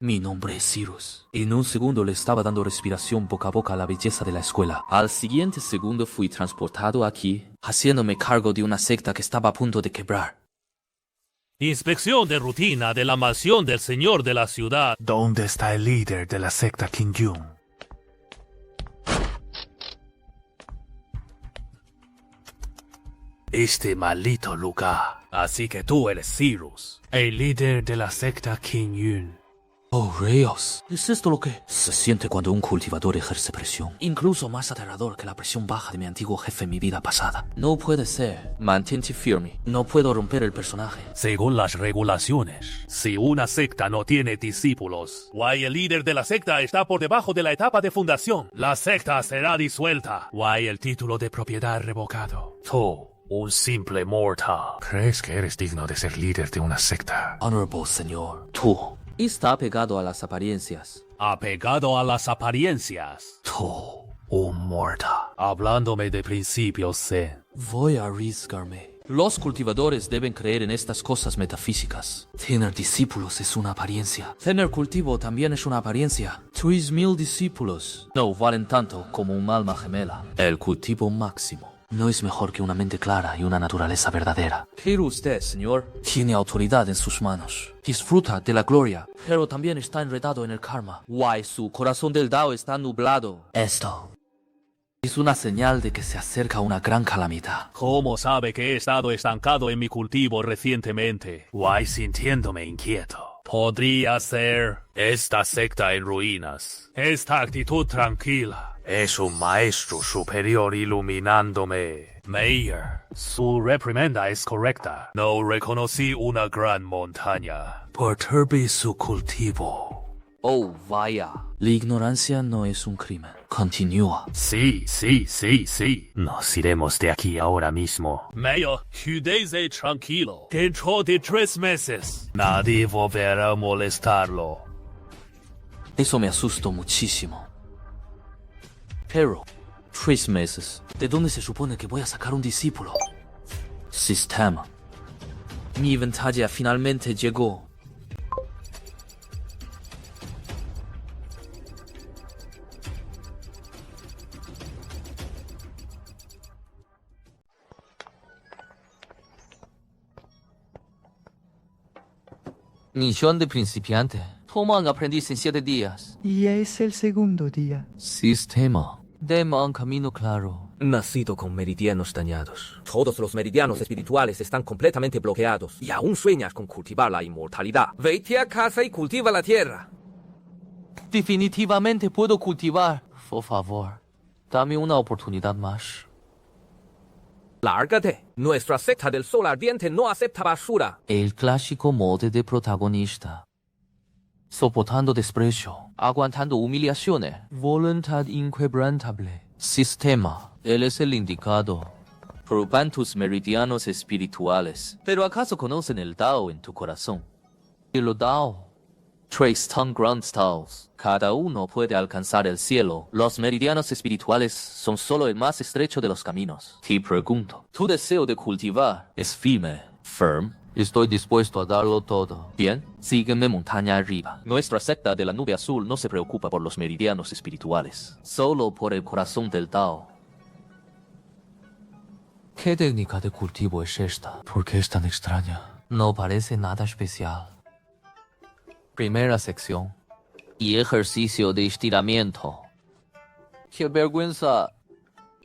Mi nombre es Cyrus. En un segundo le estaba dando respiración boca a boca a la belleza de la escuela. Al siguiente segundo fui transportado aquí, haciéndome cargo de una secta que estaba a punto de quebrar. Inspección de rutina de la mansión del señor de la ciudad. ¿Dónde está el líder de la secta King Yun? Este maldito lugar. Así que tú eres Cyrus. El líder de la secta King Yun. Oh, rayos. ¿Es esto lo que se siente cuando un cultivador ejerce presión? Incluso más aterrador que la presión baja de mi antiguo jefe en mi vida pasada. No puede ser. Mantente firme. No puedo romper el personaje. Según las regulaciones, si una secta no tiene discípulos, o el líder de la secta está por debajo de la etapa de fundación, la secta será disuelta, o el título de propiedad revocado. Tú, un simple mortal. ¿Crees que eres digno de ser líder de una secta? Honorable señor. Tú. Está apegado a las apariencias. Apegado a las apariencias. Tú. Un mortal. Hablándome de principios zen. Voy a arriesgarme. Los cultivadores deben creer en estas cosas metafísicas. Tener discípulos es una apariencia. Tener cultivo también es una apariencia. 3000 discípulos no valen tanto como un alma gemela. El cultivo máximo no es mejor que una mente clara y una naturaleza verdadera. Pero usted, señor, tiene autoridad en sus manos. Disfruta de la gloria, pero también está enredado en el karma. Why, su corazón del Dao está nublado. Esto es una señal de que se acerca una gran calamidad. ¿Cómo sabe que he estado estancado en mi cultivo recientemente? Why, sintiéndome inquieto. Podría ser esta secta en ruinas. Esta actitud tranquila. Es un maestro superior iluminándome. Mayor, su reprimenda es correcta. No reconocí una gran montaña. Perturbe su cultivo. Oh, vaya. La ignorancia no es un crimen. Continúa. Sí. Nos iremos de aquí ahora mismo. Mayor, quédese tranquilo. Dentro de 3 meses, nadie volverá a molestarlo. Eso me asustó muchísimo. Pero, 3 meses. ¿De dónde se supone que voy a sacar un discípulo? Sistema. Mi ventana finalmente llegó. Misión de principiante. Toman aprendiz en 7 días. Y es el segundo día. Sistema. Dema un camino claro. Nacido con meridianos dañados. Todos los meridianos espirituales están completamente bloqueados. Y aún sueñas con cultivar la inmortalidad. Vete a casa y cultiva la tierra. Definitivamente puedo cultivar. Por favor, dame una oportunidad más. Lárgate. Nuestra secta del sol ardiente no acepta basura. El clásico molde de protagonista. Soportando desprecio, aguantando humillaciones, voluntad inquebrantable. Sistema, él es el indicado. Proban tus meridianos espirituales. ¿Pero acaso conocen el Dao en tu corazón? Y lo Dao. 3 tan grandes Daos. Cada uno puede alcanzar el cielo. Los meridianos espirituales son solo el más estrecho de los caminos. Te pregunto, ¿tu deseo de cultivar es firme? ¿Firm? Estoy dispuesto a darlo todo. Bien, sígueme montaña arriba. Nuestra secta de la nube azul no se preocupa por los meridianos espirituales, solo por el corazón del Dao. ¿Qué técnica de cultivo es esta? ¿Por qué es tan extraña? No parece nada especial. Primera sección. Y ejercicio de estiramiento. ¡Qué vergüenza!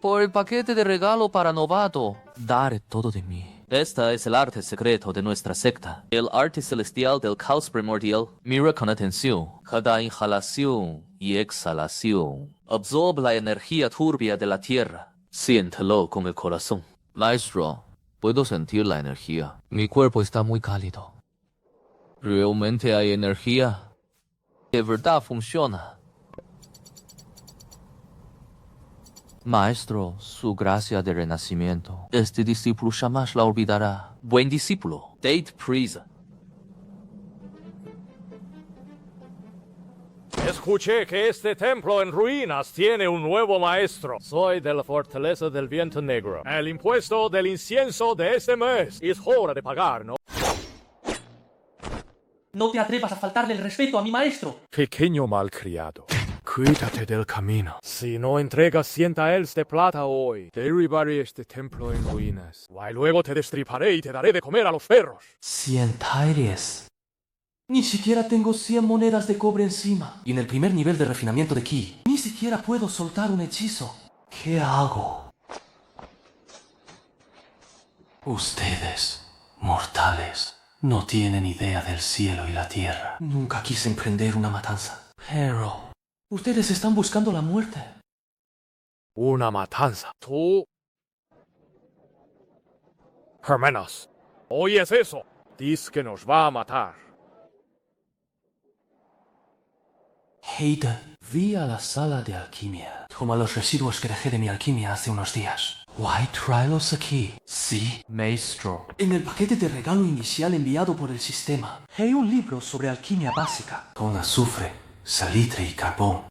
Por el paquete de regalo para novato, daré todo de mí. Esta es el arte secreto de nuestra secta. El arte celestial del caos primordial. Mira con atención. Cada inhalación y exhalación absorbe la energía turbia de la tierra. Siéntelo con el corazón. Maestro, puedo sentir la energía. Mi cuerpo está muy cálido. ¿Realmente hay energía? ¿De verdad funciona? Maestro, su gracia de renacimiento. Este discípulo jamás la olvidará. Buen discípulo, date prisa. Escuché que este templo en ruinas tiene un nuevo maestro. Soy de la Fortaleza del Viento Negro. El impuesto del incienso de este mes es hora de pagar, ¿no? No te atrevas a faltarle el respeto a mi maestro. Pequeño malcriado. Cuídate del camino. Si no entregas 100 taels de plata hoy, derribaré este templo en ruinas. Y luego te destriparé y te daré de comer a los perros. 100 taeres. Ni siquiera tengo 100 monedas de cobre encima. Y en el primer nivel de refinamiento de ki, ni siquiera puedo soltar un hechizo. ¿Qué hago? Ustedes, mortales, no tienen idea del cielo y la tierra. Nunca quise emprender una matanza. Pero ustedes están buscando la muerte. Una matanza. Tú... Hermanos, ¿oyes eso? Dice que nos va a matar. Hayden, vi a la sala de alquimia. Toma los residuos que dejé de mi alquimia hace unos días. Why tráelos aquí? Sí, maestro. En el paquete de regalo inicial enviado por el sistema, hay un libro sobre alquimia básica. Con azufre, salitre y carbón.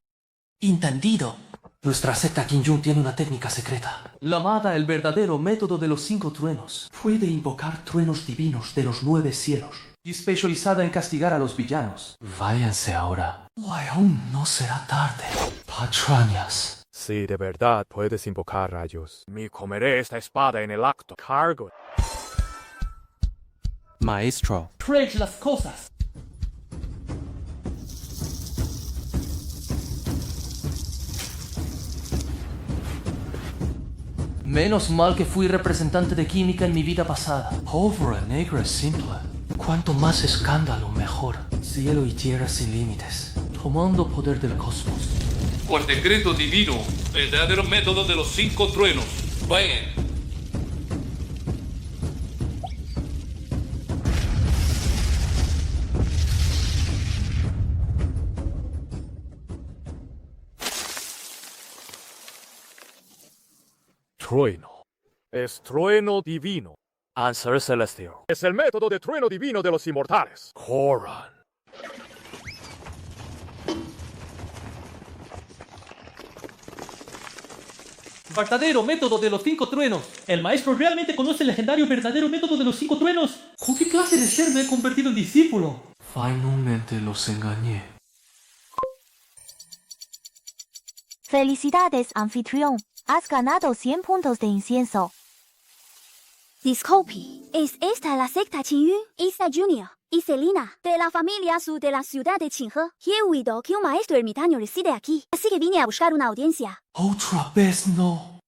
Entendido. Nuestra secta Qin-Yun tiene una técnica secreta, llamada el verdadero método de los 5 truenos. Puede invocar truenos divinos de los 9 cielos, y especializada en castigar a los villanos. Váyanse ahora, o aún no será tarde. Patrañas. Si de verdad puedes invocar rayos, me comeré esta espada en el acto. Cargo. Maestro. Trae las cosas. Menos mal que fui representante de química en mi vida pasada. Pólvora negra es simple. Cuanto más escándalo, mejor. Cielo y tierra sin límites. Tomando poder del cosmos. Por decreto divino, el verdadero método de los 5 truenos. Vayan. Trueno. Es trueno divino. Answer celestial. Es el método de trueno divino de los inmortales. Koran. Verdadero método de los 5 truenos. ¿El maestro realmente conoce el legendario verdadero método de los 5 truenos? ¿Con qué clase de ser me he convertido en discípulo? Finalmente los engañé. Felicidades, anfitrión. Has ganado 100 puntos de incienso. Disculpe, ¿es esta la secta Qin-Yun? Isa Junior y Selina, de la familia Su de la ciudad de Qinghe. He oído que un maestro ermitaño reside aquí, así que vine a buscar una audiencia. Otra vez no.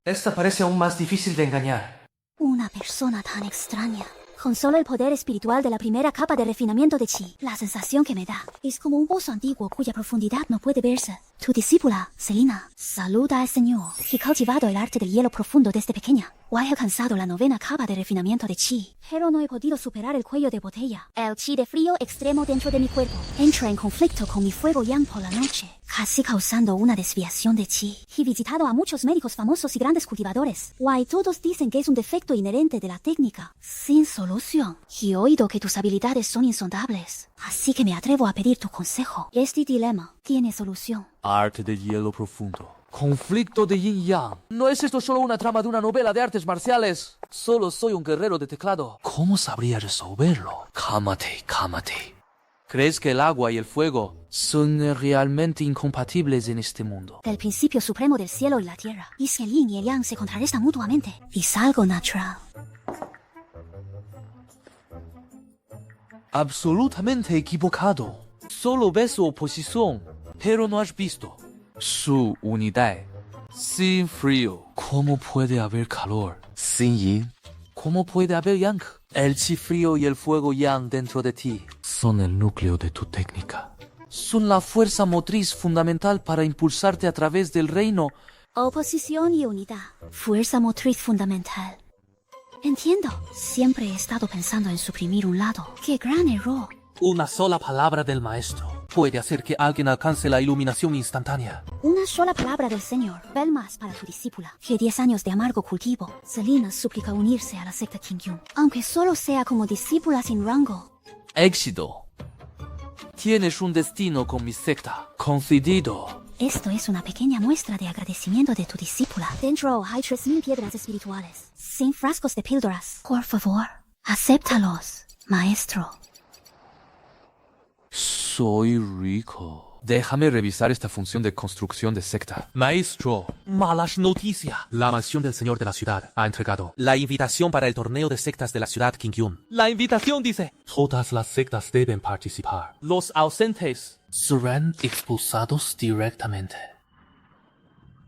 Esta parece aún más difícil de engañar. Una persona tan extraña. Con solo el poder espiritual de la primera capa de refinamiento de Qi, la sensación que me da es como un pozo antiguo cuya profundidad no puede verse. Tu discípula, Selina, saluda al Señor, que ha cultivado el arte del hielo profundo desde pequeña. Hoy he alcanzado la 9ª capa de refinamiento de Qi, pero no he podido superar el cuello de botella. El Qi de frío extremo dentro de mi cuerpo entra en conflicto con mi fuego yang por la noche, casi causando una desviación de Qi. He visitado a muchos médicos famosos y grandes cultivadores. Todos dicen que es un defecto inherente de la técnica, sin solución. He oído que tus habilidades son insondables, así que me atrevo a pedir tu consejo. Este dilema tiene solución. Arte del hielo profundo. Conflicto de yin yang. ¿No es esto solo una trama de una novela de artes marciales? Solo soy un guerrero de teclado. ¿Cómo sabría resolverlo? Cálmate, cálmate. ¿Crees que el agua y el fuego son realmente incompatibles en este mundo? Del principio supremo del cielo y la tierra, y si el yin y el yang se contrarrestan mutuamente, es algo natural. Absolutamente equivocado. Solo ves su oposición, pero no has visto su unidad. Sin frío, ¿cómo puede haber calor? Sin yin, ¿cómo puede haber yang? El chi frío y el fuego yang dentro de ti son el núcleo de tu técnica. Son la fuerza motriz fundamental para impulsarte a través del reino. Oposición y unidad. Fuerza motriz fundamental. Entiendo. Siempre he estado pensando en suprimir un lado. ¡Qué gran error! Una sola palabra del maestro puede hacer que alguien alcance la iluminación instantánea. Una sola palabra del Señor. Vel más para tu discípula, que 10 años de amargo cultivo. Selina suplica unirse a la secta Qin-Yun, aunque solo sea como discípula sin rango. Éxito. Tienes un destino con mi secta. Concedido. Esto es una pequeña muestra de agradecimiento de tu discípula. Dentro hay 3000 piedras espirituales, 100 frascos de píldoras. Por favor, acéptalos, maestro. Soy rico. Déjame revisar esta función de construcción de secta. Maestro, malas noticias. La mansión del señor de la ciudad ha entregado la invitación para el torneo de sectas de la ciudad Qingyun. La invitación dice: todas las sectas deben participar. Los ausentes serán expulsados directamente.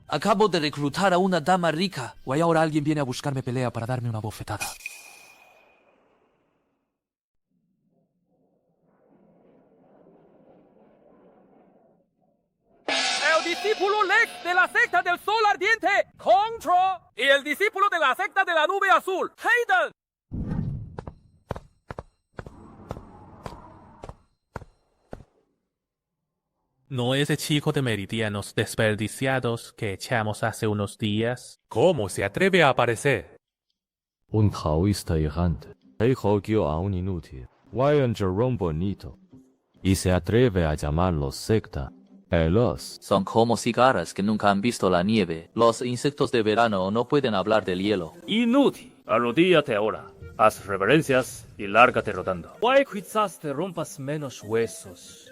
Acabo de reclutar a una dama rica. Y ahora alguien viene a buscarme pelea para darme una bofetada. Discípulo Lex de la secta del Sol Ardiente, Contra, y el discípulo de la secta de la Nube Azul, Hayden. ¿No es el chico de meridianos desperdiciados que echamos hace unos días? ¿Cómo se atreve a aparecer? Un taoísta errante, recogió a un inútil, Ryan Jerome Bonito, y se atreve a llamarlos secta. Son como cigarras que nunca han visto la nieve. Los insectos de verano no pueden hablar del hielo. Inútil. Arrodíllate ahora. Haz reverencias y lárgate rodando. Guay, quizás te rompas menos huesos.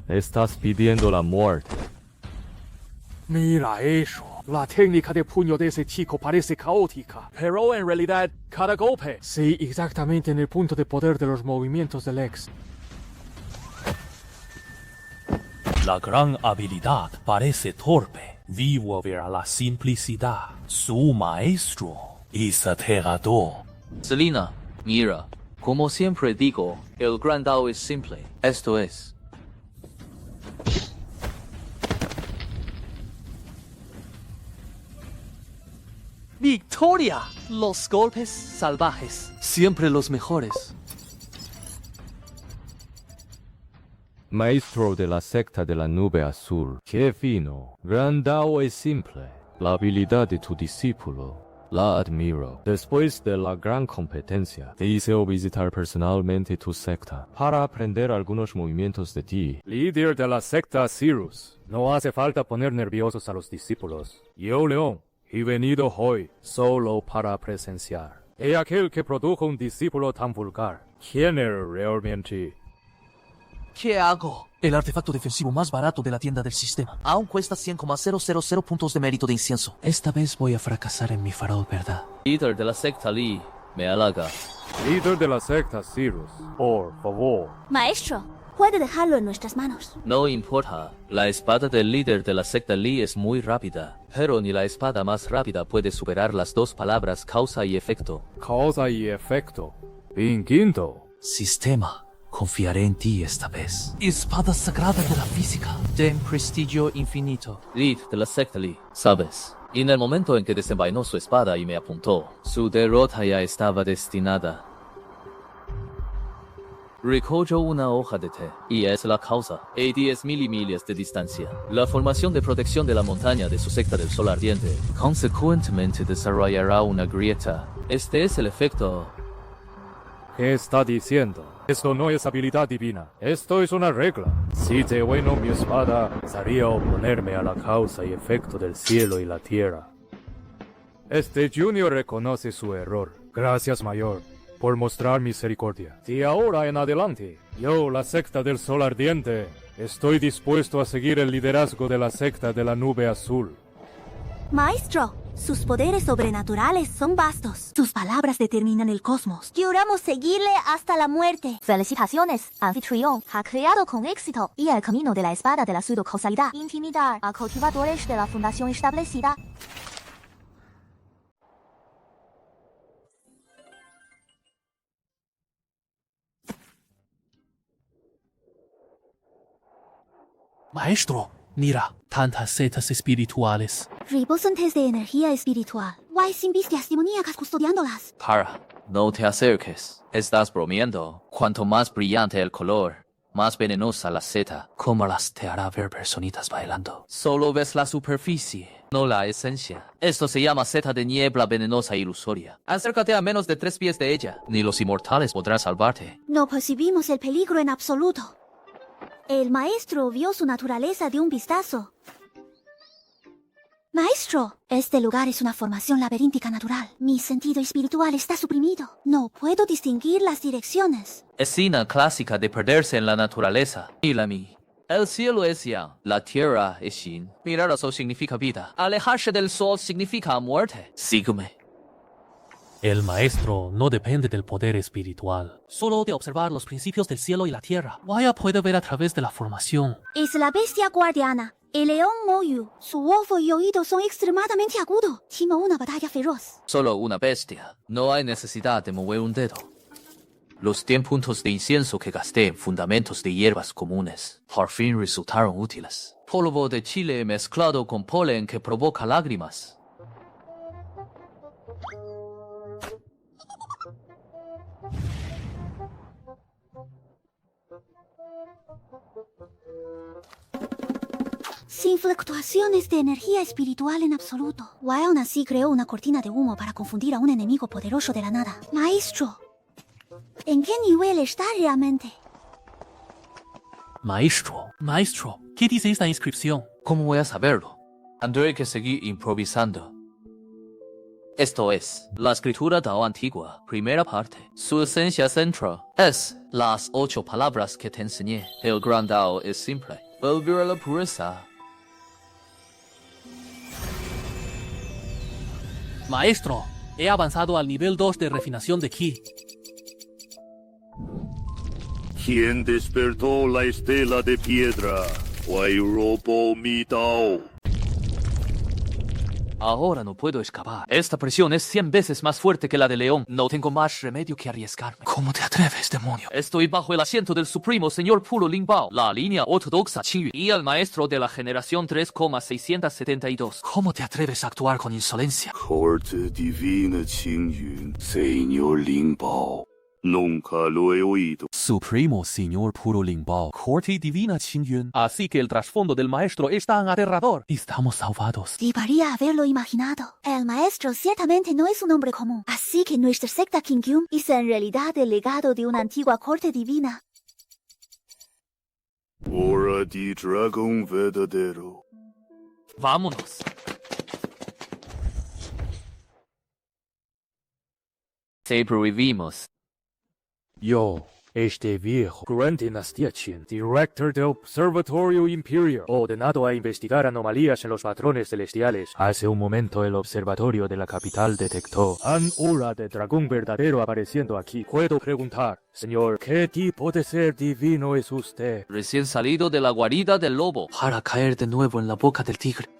Estás pidiendo la muerte. Mira eso. La técnica de puño de ese chico parece caótica, pero en realidad, cada golpe. Sí, exactamente en el punto de poder de los movimientos del ex. La gran habilidad parece torpe. Vivo ver la simplicidad. Su maestro es aterrador. Selina, mira. Como siempre digo, el gran Dao es simple. Esto es. ¡Victoria! Los golpes salvajes. Siempre los mejores. Maestro de la secta de la Nube Azul, qué fino. Gran Dao es simple. La habilidad de tu discípulo. La admiro. Después de la gran competencia, deseo visitar personalmente tu secta para aprender algunos movimientos de ti. Líder de la secta Cirrus, no hace falta poner nerviosos a los discípulos. Yo, León, he venido hoy solo para presenciar. He aquel que produjo un discípulo tan vulgar. ¿Quién era realmente? ¿Qué hago? El artefacto defensivo más barato de la tienda del sistema. Aún cuesta 100,000 puntos de mérito de incienso. Esta vez voy a fracasar en mi farol, ¿verdad? Líder de la secta Lee, me halaga. Líder de la secta Cirrus, por favor. Maestro, puede dejarlo en nuestras manos. No importa. La espada del líder de la secta Lee es muy rápida. Pero ni la espada más rápida puede superar las dos palabras causa y efecto. Causa y efecto. Quinto. Sistema. Confiaré en ti esta vez. Espada sagrada de la física. Den prestigio infinito. Lead de la secta Lee. ¿Sabes? En el momento en que desenvainó su espada y me apuntó, su derrota ya estaba destinada. Recojo una hoja de té, y es la causa. A 10,000 millas de distancia. La formación de protección de la montaña de su secta del Sol Ardiente, consecuentemente desarrollará una grieta. Este es el efecto. ¿Qué está diciendo? Esto no es habilidad divina. Esto es una regla. Si te bueno mi espada, sería oponerme a la causa y efecto del cielo y la tierra. Este Junior reconoce su error. Gracias, mayor, por mostrar misericordia. De ahora en adelante, yo, la secta del Sol Ardiente, estoy dispuesto a seguir el liderazgo de la secta de la Nube Azul. Maestro, sus poderes sobrenaturales son vastos. Sus palabras determinan el cosmos. Juramos seguirle hasta la muerte. Felicitaciones, anfitrión. Ha creado con éxito y el camino de la espada de la pseudocausalidad. Intimidar a cultivadores de la fundación establecida. Maestro, mira, tantas setas espirituales. Rebosantes de energía espiritual. Guay sin bestias demoníacas custodiándolas. Para, no te acerques. Estás bromeando. Cuanto más brillante el color, más venenosa la seta. Cómalas te hará ver personitas bailando. Solo ves la superficie, no la esencia. Esto se llama seta de niebla venenosa ilusoria. Acércate a menos de 3 pies de ella. Ni los inmortales podrán salvarte. No percibimos el peligro en absoluto. El maestro vio su naturaleza de un vistazo. Maestro, este lugar es una formación laberíntica natural. Mi sentido espiritual está suprimido. No puedo distinguir las direcciones. Escena clásica de perderse en la naturaleza. Mira a mí. El cielo es yang, la tierra es yin. Mirar al sol significa vida. Alejarse del sol significa muerte. Sígueme. El maestro no depende del poder espiritual, solo de observar los principios del cielo y la tierra. Waya puede ver a través de la formación. Es la bestia guardiana. El león Moyu. Su ojo y oído son extremadamente agudos. Timo una batalla feroz. Solo una bestia. No hay necesidad de mover un dedo. Los 10 puntos de incienso que gasté en fundamentos de hierbas comunes por fin resultaron útiles. Polvo de chile mezclado con polen que provoca lágrimas. Sin fluctuaciones de energía espiritual en absoluto. Wai aún así creó una cortina de humo para confundir a un enemigo poderoso de la nada. Maestro, ¿en qué nivel está realmente? Maestro, ¿qué dice esta inscripción? ¿Cómo voy a saberlo? Tendré que seguir improvisando. Esto es, la escritura Dao antigua, primera parte. Su esencia central es las 8 palabras que te enseñé. El gran Dao es simple. Volver a la pureza. Maestro, he avanzado al nivel 2 de refinación de Ki. ¿Quién despertó la estela de piedra? Wai robó mi Dao. Ahora no puedo escapar. Esta presión es 100 veces más fuerte que la de León. No tengo más remedio que arriesgarme. ¿Cómo te atreves, demonio? Estoy bajo el asiento del supremo señor Puro Lingbao, la línea ortodoxa Qingyun y el maestro de la generación 3,672. ¿Cómo te atreves a actuar con insolencia? Corte divina Qingyun, señor Lingbao. Nunca lo he oído. Supremo Señor Puro Lingbao, Corte Divina Qingyun. Así que el trasfondo del maestro es tan aterrador. Estamos salvados. Debería haberlo imaginado. El maestro ciertamente no es un hombre común. Así que nuestra secta Qingyun es en realidad el legado de una antigua corte divina. Hora de dragón verdadero. Vámonos. Sobrevivimos. Yo, este viejo, Gran Dinastía Qin, director del Observatorio Imperial, ordenado a investigar anomalías en los patrones celestiales. Hace un momento el observatorio de la capital detectó an aura de dragón verdadero apareciendo aquí. Puedo preguntar, señor, ¿qué tipo de ser divino es usted? Recién salido de la guarida del lobo para caer de nuevo en la boca del tigre.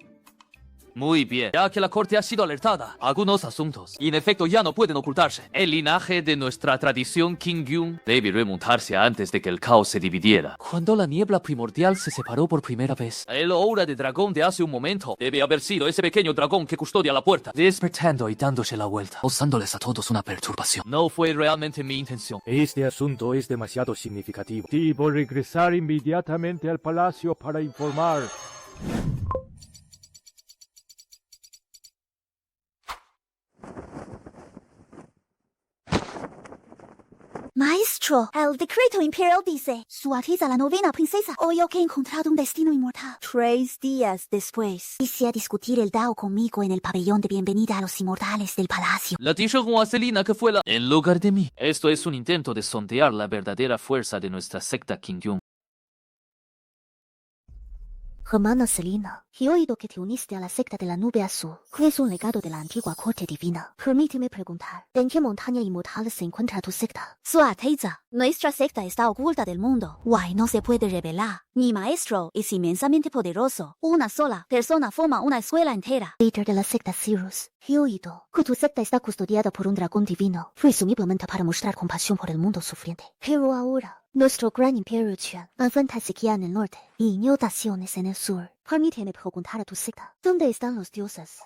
Muy bien, ya que la corte ha sido alertada, algunos asuntos, y en efecto ya no pueden ocultarse. El linaje de nuestra tradición Qingyun debe remontarse antes de que el caos se dividiera. Cuando la niebla primordial se separó por primera vez, el aura de dragón de hace un momento debe haber sido ese pequeño dragón que custodia la puerta, despertando y dándose la vuelta, causándoles a todos una perturbación. No fue realmente mi intención. Este asunto es demasiado significativo. Debo regresar inmediatamente al palacio para informar. Maestro, el decreto imperial dice, Su Alteza la novena princesa oyó que he encontrado un destino inmortal. 3 días después, quise discutir el Dao conmigo en el pabellón de bienvenida a los inmortales del palacio. La dijo con Selina que fue en lugar de mí. Esto es un intento de sondear la verdadera fuerza de nuestra secta Qingyun. Hermana Selina, he oído que te uniste a la secta de la nube azul, que es un legado de la antigua corte divina. Permíteme preguntar, ¿en qué montaña inmortal se encuentra tu secta? Su Alteza, nuestra secta está oculta del mundo. Why no se puede revelar? Mi maestro es inmensamente poderoso. Una sola persona forma una escuela entera. Líder de la secta Cirrus, he oído que tu secta está custodiada por un dragón divino, presumiblemente para mostrar compasión por el mundo sufriente. Pero ahora, nuestro gran imperio Qian enfrenta a sequía en el norte y inundaciones en el sur. Permíteme preguntar a tu secta, ¿dónde están los dioses?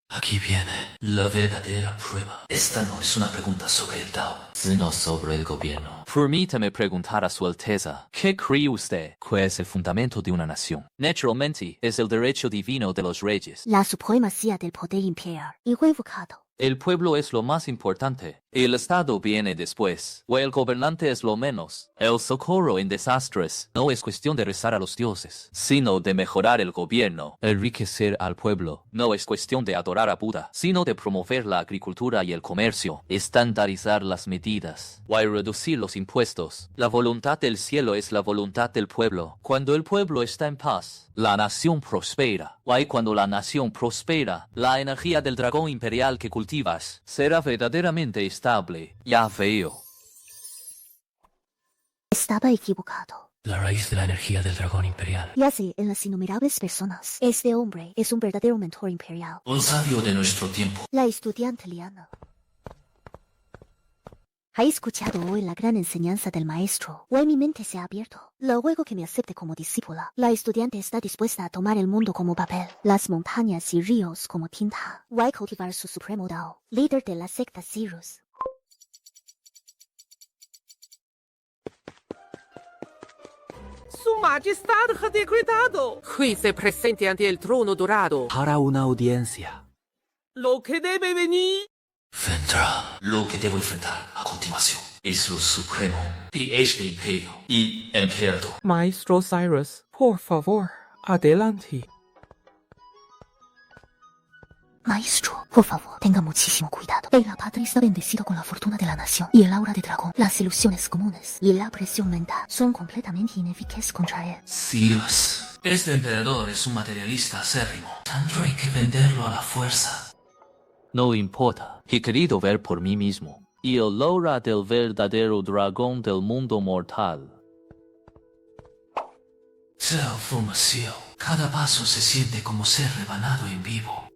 Aquí viene la verdadera prueba. Esta no es una pregunta sobre el Dao, sino sobre el gobierno. Permítame preguntar a su Alteza, ¿qué cree usted que es el fundamento de una nación? Naturalmente, es el derecho divino de los reyes. La supremacía del poder imperial, irrevocado, El pueblo es lo más importante. El Estado viene después. O el gobernante es lo menos. El socorro en desastres no es cuestión de rezar a los dioses, sino de mejorar el gobierno, enriquecer al pueblo. No es cuestión de adorar a Buda, sino de promover la agricultura y el comercio, estandarizar las medidas, o reducir los impuestos. La voluntad del cielo es la voluntad del pueblo. Cuando el pueblo está en paz, la nación prospera. O cuando la nación prospera, la energía del dragón imperial que cultivas será verdaderamente estable. Ya veo. Estaba equivocado. La raíz de la energía del dragón imperial. Yace en las innumerables personas. Este hombre es un verdadero mentor imperial. Un sabio de nuestro tiempo. La estudiante Liana. Ha escuchado hoy la gran enseñanza del maestro. Hoy mi mente se ha abierto. Le ruego que me acepte como discípula. La estudiante está dispuesta a tomar el mundo como papel, las montañas y ríos como tinta. Voy a cultivar su supremo Dao, líder de la secta Cirrus. Su Majestad ha decretado. Juice presente ante el trono dorado. Para una audiencia. Lo que debe venir. Vendrá. Lo que debo enfrentar a continuación es lo supremo de este imperio y emperador. Maestro Cyrus, por favor, adelante. Maestro, por favor, tenga muchísimo cuidado. El padre está bendecido con la fortuna de la nación y el aura de dragón. Las ilusiones comunes y la presión mental son completamente ineficaces contra él. Cyrus, este emperador es un materialista acérrimo. Tendré que venderlo a la fuerza. No importa. He querido ver por mí mismo. Y el aura del verdadero dragón del mundo mortal. Transformación. Cada paso se siente como ser rebanado en vivo.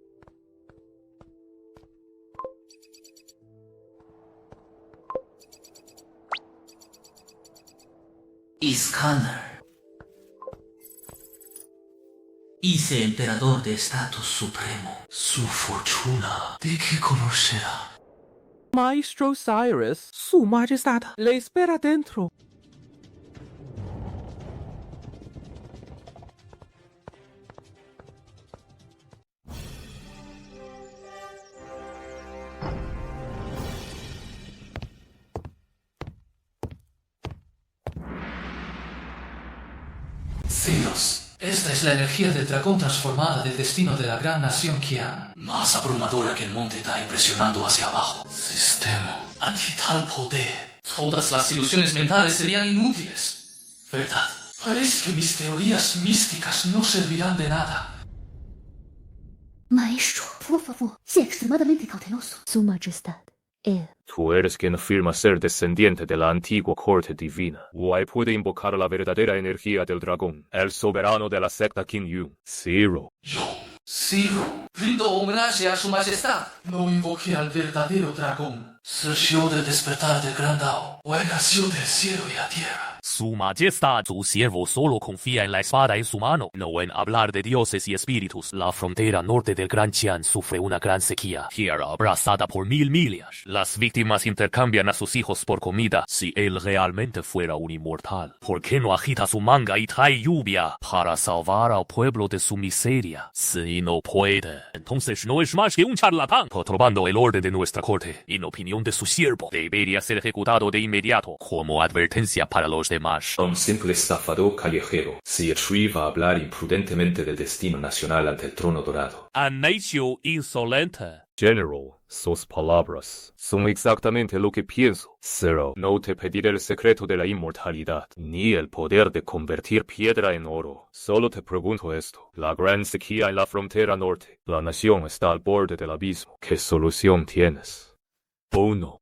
Iskander. Hice emperador de estatus supremo. Su fortuna, ¿de qué color será? Maestro Cyrus, Su Majestad le espera dentro. Cyrus, esta es la energía del dragón transformada del destino de la gran nación Qian. Más abrumadora que el monte Ta impresionando hacia abajo. Sistema. Ante tal poder, todas las ilusiones mentales serían inútiles. ¿Verdad? Parece que mis teorías místicas no servirán de nada. Maestro, por favor, sea extremadamente cauteloso. Su Majestad, él. Tú eres quien afirma ser descendiente de la antigua corte divina. Wai puede invocar la verdadera energía del dragón, el soberano de la secta Qin Yu, Zero. Yo, Zero, rindo homenaje a su majestad. No invoqué al verdadero dragón. Surgió del despertar del gran Dao, o nació del cielo y la tierra. Su Majestad, su siervo solo confía en la espada en su mano, no en hablar de dioses y espíritus. La frontera norte del Gran Qian sufre una gran sequía, tierra abrasada por 1000 millas. Las víctimas intercambian a sus hijos por comida. Si él realmente fuera un inmortal, ¿por qué no agita su manga y trae lluvia para salvar al pueblo de su miseria? Si no puede, entonces no es más que un charlatán, perturbando el orden de nuestra corte. En opinión de su siervo, debería ser ejecutado de inmediato, como advertencia para los demás. Un simple estafador callejero se atreve a hablar imprudentemente del destino nacional ante el trono dorado. A necio insolente. General, sus palabras son exactamente lo que pienso. Zero, no te pediré el secreto de la inmortalidad, ni el poder de convertir piedra en oro. Solo te pregunto esto. La gran sequía en la frontera norte. La nación está al borde del abismo. ¿Qué solución tienes? 1.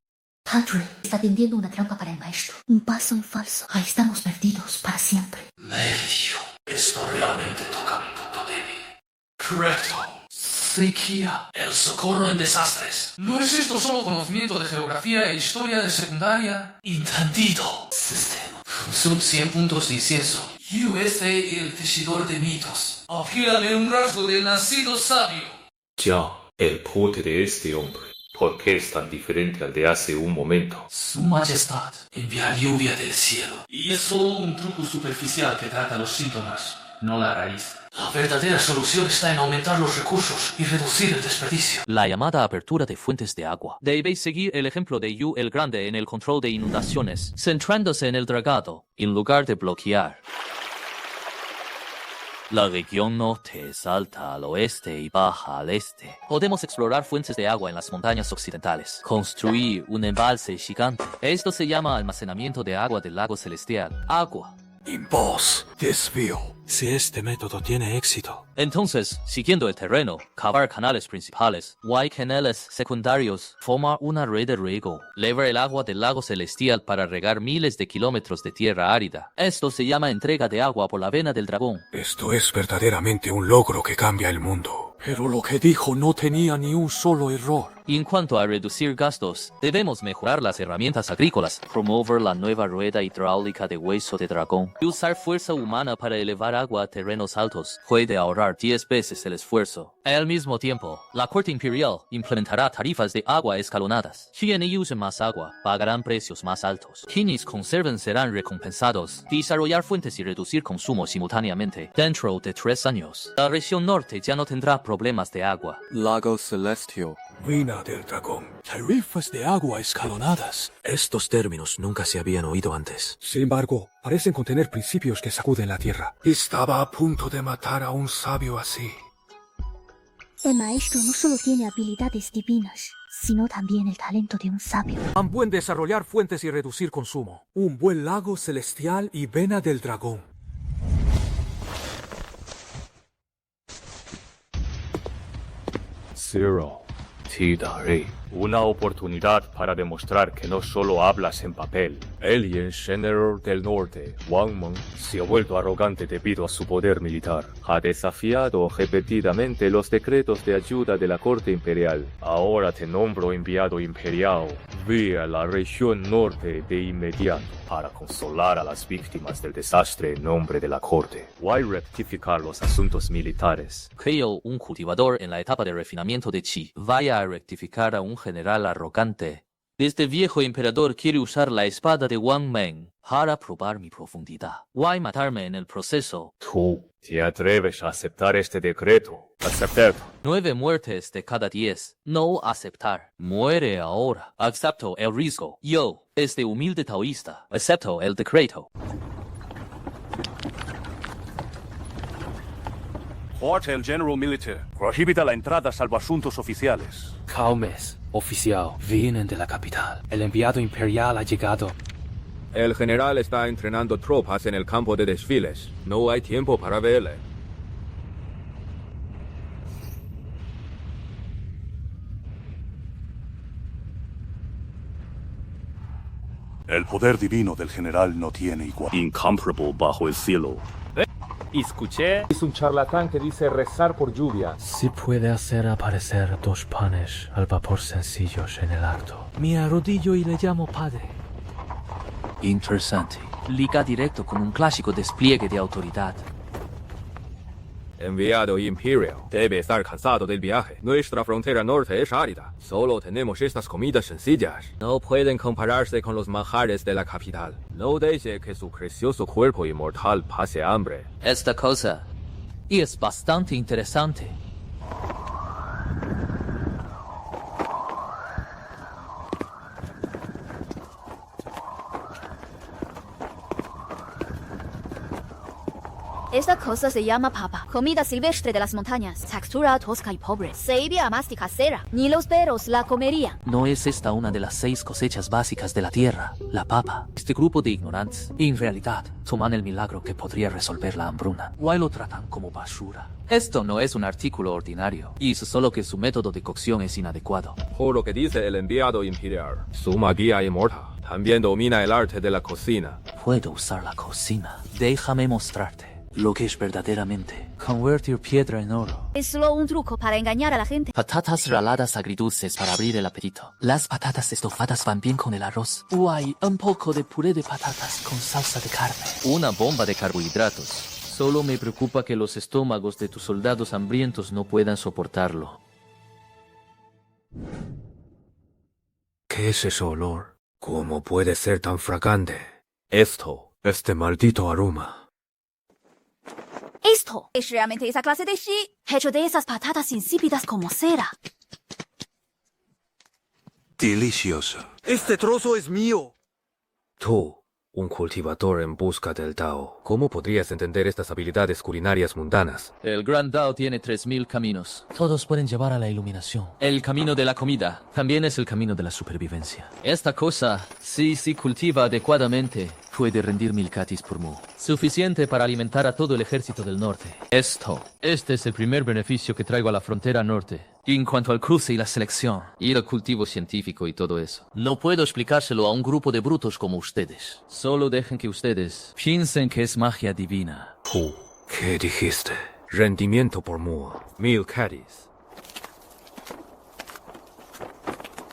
Padre, está tendiendo una trampa para el maestro. Un paso en falso. Ahí estamos perdidos para siempre. Medio. Esto realmente toca mi punto débil. Correcto. Sequía. El socorro en desastres. ¿No es esto solo conocimiento de geografía e historia de secundaria? Entendido. Sistema. Son 100 puntos de incienso. USA, el tejedor de mitos. Afírame un rasgo del nacido sabio. Ya, el poder de este hombre. ¿Por qué es tan diferente al de hace un momento? Su Majestad envía lluvia del cielo. Y es solo un truco superficial que trata los síntomas. no la raíz. La verdadera solución está en aumentar los recursos y reducir el desperdicio. La llamada apertura de fuentes de agua. Debéis seguir el ejemplo de Yu el Grande en el control de inundaciones, centrándose en el dragado, en lugar de bloquear. La región norte salta al oeste y baja al este. Podemos explorar fuentes de agua en las montañas occidentales. Construir un embalse gigante. Esto se llama almacenamiento de agua del lago celestial. Agua. Impos, desvío. Si este método tiene éxito. Entonces, siguiendo el terreno, cavar canales principales, y canales secundarios, formar una red de riego, llevar el agua del lago celestial para regar miles de kilómetros de tierra árida. Esto se llama entrega de agua por la vena del dragón. Esto es verdaderamente un logro que cambia el mundo. Pero lo que dijo no tenía ni un solo error. Y en cuanto a reducir gastos, debemos mejorar las herramientas agrícolas, promover la nueva rueda hidráulica de hueso de dragón, y usar fuerza humana para elevar agua a terrenos altos. Puede ahorrar 10 veces el esfuerzo. Al mismo tiempo, la Corte Imperial implementará tarifas de agua escalonadas. Quienes usen más agua pagarán precios más altos. Quienes conserven serán recompensados. Desarrollar fuentes y reducir consumo simultáneamente. Dentro de 3 años, la región norte ya no tendrá problemas de agua. Lago Celestial. Vina del dragón. Tarifas de agua escalonadas. Estos términos nunca se habían oído antes. Sin embargo, parecen contener principios que sacuden la tierra. Estaba a punto de matar a un sabio así. El maestro no solo tiene habilidades divinas, sino también el talento de un sabio. Han buen desarrollar fuentes y reducir consumo. Un buen lago celestial y vena del dragón. Zero. Te daré una oportunidad para demostrar que no solo hablas en papel. Alien General del Norte, Wang Meng, Se ha vuelto arrogante debido a su poder militar. Ha desafiado repetidamente los decretos de ayuda de la Corte Imperial. Ahora te nombro enviado imperial. Ve a la región norte de inmediato para consolar a las víctimas del desastre en nombre de la Corte. Voy a rectificar los asuntos militares. Creo un cultivador en la etapa de refinamiento de chi. Vaya a rectificar a un general arrogante. Este viejo emperador quiere usar la espada de Wang Meng para probar mi profundidad. Voy a matarme en el proceso. ¿Tú te atreves a aceptar este decreto? Aceptar. 9 muertes de cada 10. No aceptar. Muere ahora. Acepto el riesgo. Yo, este humilde taoísta, acepto el decreto. Hotel General Military. Prohibita la entrada salvo asuntos oficiales. Calmes, oficial, vienen de la capital. El enviado imperial ha llegado. El general está entrenando tropas en el campo de desfiles. No hay tiempo para verle. El poder divino del general no tiene igual. Incomparable bajo el cielo. Escuché. Es un charlatán que dice rezar por lluvia. Si puede hacer aparecer 2 panes al vapor sencillos en el acto. Me arrodillo y le llamo padre. Interesante. Liga directo con un clásico despliegue de autoridad. Enviado Imperial. Debe estar cansado del viaje. Nuestra frontera norte es árida. Solo tenemos estas comidas sencillas. No pueden compararse con los manjares de la capital. No deje que su precioso cuerpo inmortal pase hambre. Esta cosa es bastante interesante. Esta cosa se llama papa, comida silvestre de las montañas, textura tosca y pobre, sabia más que casera. Ni los perros la comerían. ¿No es esta una de las 6 cosechas básicas de la tierra, la papa? Este grupo de ignorantes, en realidad, toman el milagro que podría resolver la hambruna. O lo tratan como basura. Esto no es un artículo ordinario, y es solo que su método de cocción es inadecuado. Por lo que dice el enviado imperial, su magia inmortal también domina el arte de la cocina. Puedo usar la cocina. Déjame mostrarte lo que es verdaderamente convertir piedra en oro. Es solo un truco para engañar a la gente. Patatas raladas agridulces para abrir el apetito. Las patatas estofadas van bien con el arroz. O hay un poco de puré de patatas con salsa de carne. Una bomba de carbohidratos. Solo me preocupa que los estómagos de tus soldados hambrientos no puedan soportarlo. ¿Qué es ese olor? ¿Cómo puede ser tan fragante? Este maldito aroma. Esto es realmente esa clase de shi, hecho de esas patatas insípidas como cera. Delicioso. Este trozo es mío. Tú, un cultivador en busca del Dao, ¿cómo podrías entender estas habilidades culinarias mundanas? El Gran Dao tiene 3000 caminos. Todos pueden llevar a la iluminación. El camino de la comida también es el camino de la supervivencia. Esta cosa, si se cultiva adecuadamente, puede rendir 1000 catis por mu. Suficiente para alimentar a todo el ejército del norte. Este es el primer beneficio que traigo a la frontera norte. En cuanto al cruce y la selección, y el cultivo científico y todo eso, no puedo explicárselo a un grupo de brutos como ustedes. Solo dejen que ustedes piensen que es magia divina. ¿Qué dijiste? Rendimiento por mu. 1000 catis.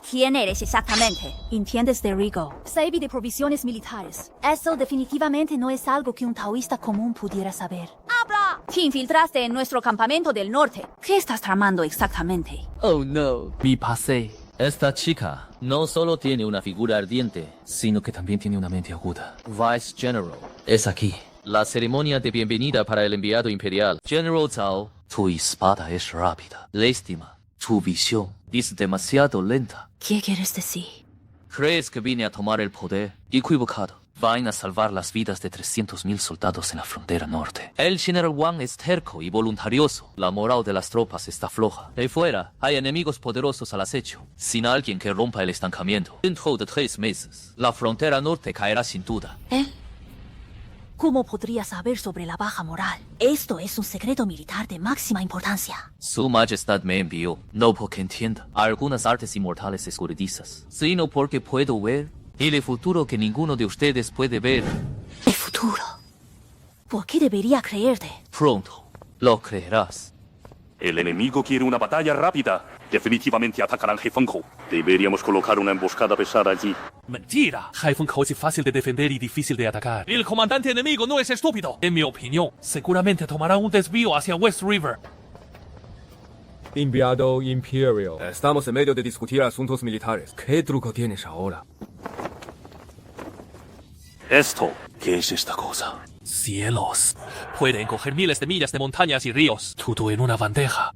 ¿Quién eres exactamente? ¿Entiendes de Rigo? Sabe de provisiones militares. Eso definitivamente no es algo que un taoísta común pudiera saber. ¡Habla! Te infiltraste en nuestro campamento del norte. ¿Qué estás tramando exactamente? Oh no, me pasé. Esta chica no solo tiene una figura ardiente, sino que también tiene una mente aguda. Vice General, es aquí. La ceremonia de bienvenida para el enviado imperial. General Zhao, tu espada es rápida. Lástima. Tu visión es demasiado lenta. ¿Qué quieres decir? ¿Crees que vine a tomar el poder? Equivocado. Van a salvar las vidas de 300,000 soldados en la frontera norte. El general Wang es terco y voluntarioso. La moral de las tropas está floja. De fuera, hay enemigos poderosos al acecho. Sin alguien que rompa el estancamiento. Dentro de 3 meses, la frontera norte caerá sin duda. ¿Cómo podría saber sobre la baja moral? Esto es un secreto militar de máxima importancia. Su Majestad me envió, no porque entienda algunas artes inmortales escurridizas, sino porque puedo ver el futuro que ninguno de ustedes puede ver. ¿El futuro? ¿Por qué debería creerte? Pronto, lo creerás. El enemigo quiere una batalla rápida. Definitivamente atacarán Haifengkou. Deberíamos colocar una emboscada pesada allí. Mentira. Haifengkou es fácil de defender y difícil de atacar. El comandante enemigo no es estúpido. En mi opinión, seguramente tomará un desvío hacia West River. Enviado Imperial. Estamos en medio de discutir asuntos militares. ¿Qué truco tienes ahora? Esto, ¿qué es esta cosa? Cielos. Pueden coger miles de millas de montañas y ríos. Todo en una bandeja.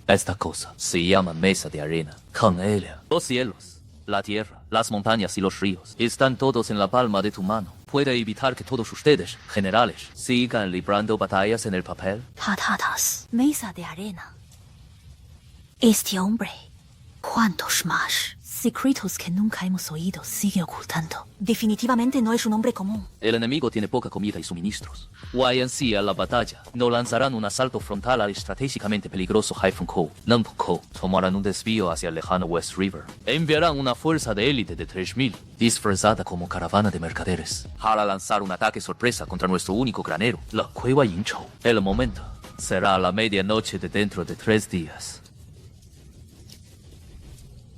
Esta cosa se llama mesa de arena. Con ella, los cielos, la tierra, las montañas y los ríos están todos en la palma de tu mano. Puede evitar que todos ustedes, generales, sigan librando batallas en el papel. Patatas, mesa de arena. Este hombre, ¿cuántos más secretos que nunca hemos oído sigue ocultando? Definitivamente no es un hombre común. El enemigo tiene poca comida y suministros. Váyanse a la batalla. No lanzarán un asalto frontal al estratégicamente peligroso Haifengkou. Nanpengkou tomarán un desvío hacia el lejano West River. Enviarán una fuerza de élite de 3000, disfrazada como caravana de mercaderes, para lanzar un ataque sorpresa contra nuestro único granero, la cueva Yingzhou. El momento será a la medianoche de dentro de 3 días.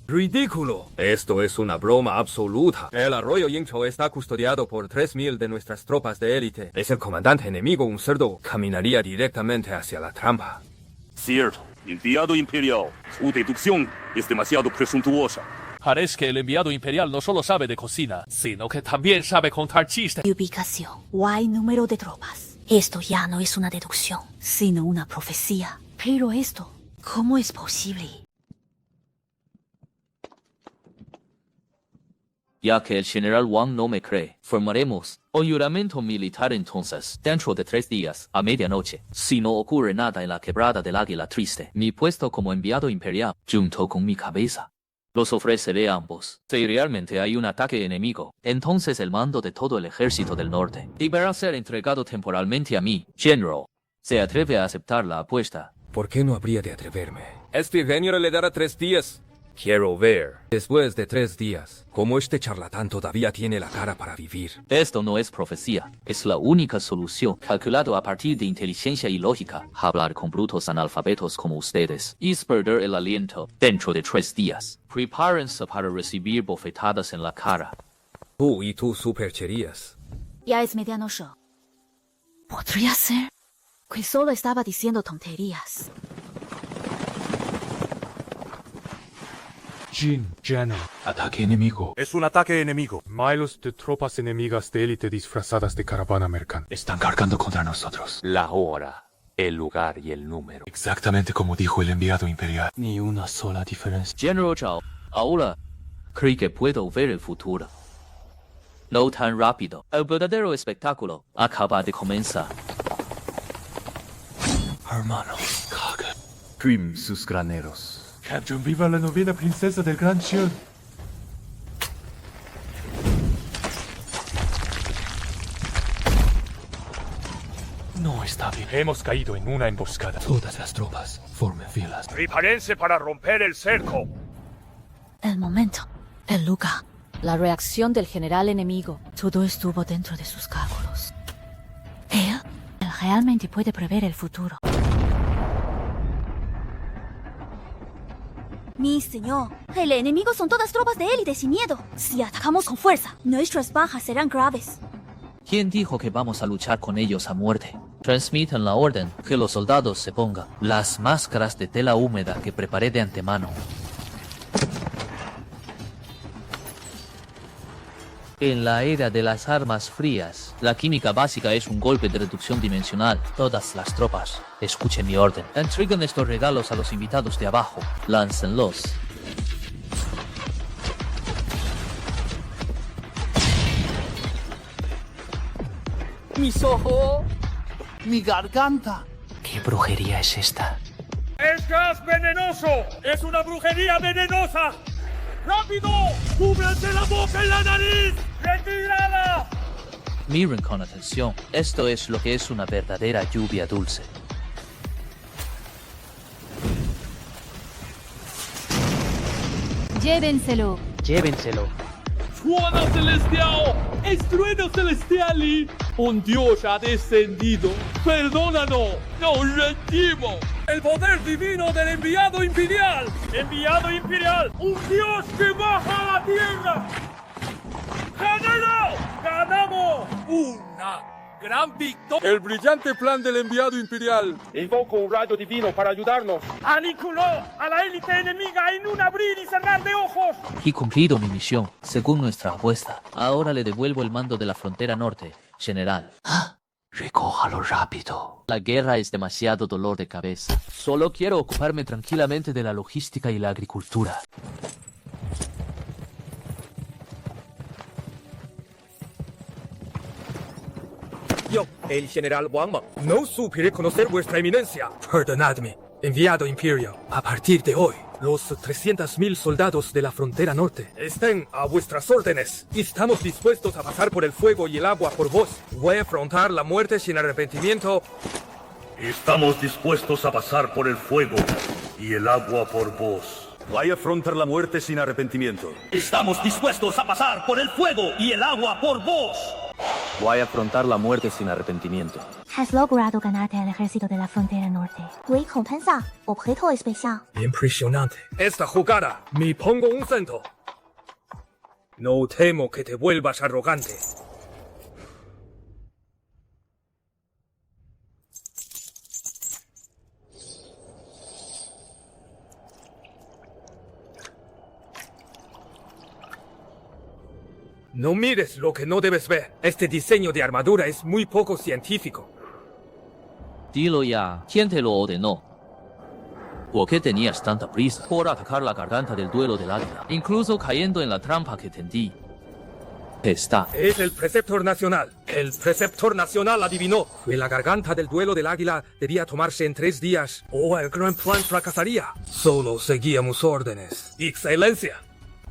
¡Ridículo! Esto es una broma absoluta. El arroyo Yingzhou está custodiado por 3000 de nuestras tropas de élite. Es el comandante enemigo, un cerdo. Caminaría directamente hacia la trampa. Cierto. Enviado imperial. Su deducción es demasiado presuntuosa. Parece que el enviado imperial no solo sabe de cocina, sino que también sabe contar chistes. Ubicación. Y número de tropas. Esto ya no es una deducción, sino una profecía. Pero esto, ¿cómo es posible? Ya que el general Wang no me cree, formaremos un juramento militar entonces, dentro de 3 días, a medianoche. Si no ocurre nada en la quebrada del Águila Triste, mi puesto como enviado imperial, junto con mi cabeza, los ofreceré a ambos. Si realmente hay un ataque enemigo, entonces el mando de todo el ejército del norte deberá ser entregado temporalmente a mí, General. ¿Se atreve a aceptar la apuesta? ¿Por qué no habría de atreverme? Este genio le dará 3 días. Quiero ver, después de 3 días, cómo este charlatán todavía tiene la cara para vivir. Esto no es profecía, es la única solución, calculado a partir de inteligencia y lógica. Hablar con brutos analfabetos como ustedes es perder el aliento. Dentro de 3 días, prepárense para recibir bofetadas en la cara. Tú y tus supercherías. Ya es medianoche. Podría ser que solo estaba diciendo tonterías. Jin, General. Ataque enemigo. Es un ataque enemigo. Miles de tropas enemigas de élite disfrazadas de caravana mercante. Están cargando contra nosotros. La hora el lugar y el número. Exactamente como dijo el enviado imperial. Ni una sola diferencia. General Zhao, ahora creo que puedo ver el futuro. No tan rápido. El verdadero espectáculo acaba de comenzar. Hermano. Trim sus graneros. Captain, viva la novena princesa del Gran Xian. No está bien. Hemos caído en una emboscada. Todas las tropas formen filas. Prepárense para romper el cerco. El momento, el lugar, la reacción del general enemigo, todo estuvo dentro de sus cálculos. Él realmente puede prever el futuro. Mi señor, el enemigo son todas tropas de élite sin miedo. Si atacamos con fuerza, nuestras bajas serán graves. ¿Quién dijo que vamos a luchar con ellos a muerte? Transmitan la orden que los soldados se pongan las máscaras de tela húmeda que preparé de antemano. En la era de las armas frías, la química básica es un golpe de reducción dimensional. Todas las tropas, escuchen mi orden. Entreguen estos regalos a los invitados de abajo. Láncenlos. Mis ojos, mi garganta. ¿Qué brujería es esta? ¡Es gas venenoso! ¡Es una brujería venenosa! ¡Rápido! ¡Cúbranse la boca y la nariz! ¡Retirada! Miren con atención. Esto es lo que es una verdadera lluvia dulce. Llévenselo. Llévenselo. ¡Trueno celestial! ¡Es trueno celestial! ¡Un dios ha descendido! ¡Perdónanos! ¡Nos rendimos! ¡El poder divino del enviado imperial! ¡Enviado imperial! ¡Un dios que baja a la tierra! ¡Ganado! ¡Ganamos! ¡Una gran victoria! El brillante plan del enviado imperial. Invoco un rayo divino para ayudarnos. ¡Aniquiló a la élite enemiga en un abrir y cerrar de ojos! He cumplido mi misión, según nuestra apuesta. Ahora le devuelvo el mando de la frontera norte, general. ¡Ah! Recójalo rápido. La guerra es demasiado dolor de cabeza. Solo quiero ocuparme tranquilamente de la logística y la agricultura. Yo, el general Wang Mang, no supe reconocer vuestra eminencia. Perdonadme, enviado imperio. A partir de hoy, los 300.000 soldados de la frontera norte estén a vuestras órdenes. Estamos dispuestos a pasar por el fuego y el agua por vos. Voy a afrontar la muerte sin arrepentimiento. Estamos dispuestos a pasar por el fuego y el agua por vos. Voy a afrontar la muerte sin arrepentimiento. Estamos dispuestos a pasar por el fuego y el agua por vos. Voy a afrontar la muerte sin arrepentimiento. Has logrado ganarte al ejército de la frontera norte. Recompensa, objeto especial. Impresionante. Esta jugada, me pongo un cento. No temo que te vuelvas arrogante. No mires lo que no debes ver. Este diseño de armadura es muy poco científico. Dilo ya. ¿Quién te lo ordenó? ¿Por qué tenías tanta prisa por atacar la garganta del duelo del águila? Incluso cayendo en la trampa que tendí. Está. Es el preceptor nacional. El preceptor nacional adivinó que la garganta del duelo del águila debía tomarse en 3 días o el gran plan fracasaría. Solo seguíamos órdenes. Excelencia.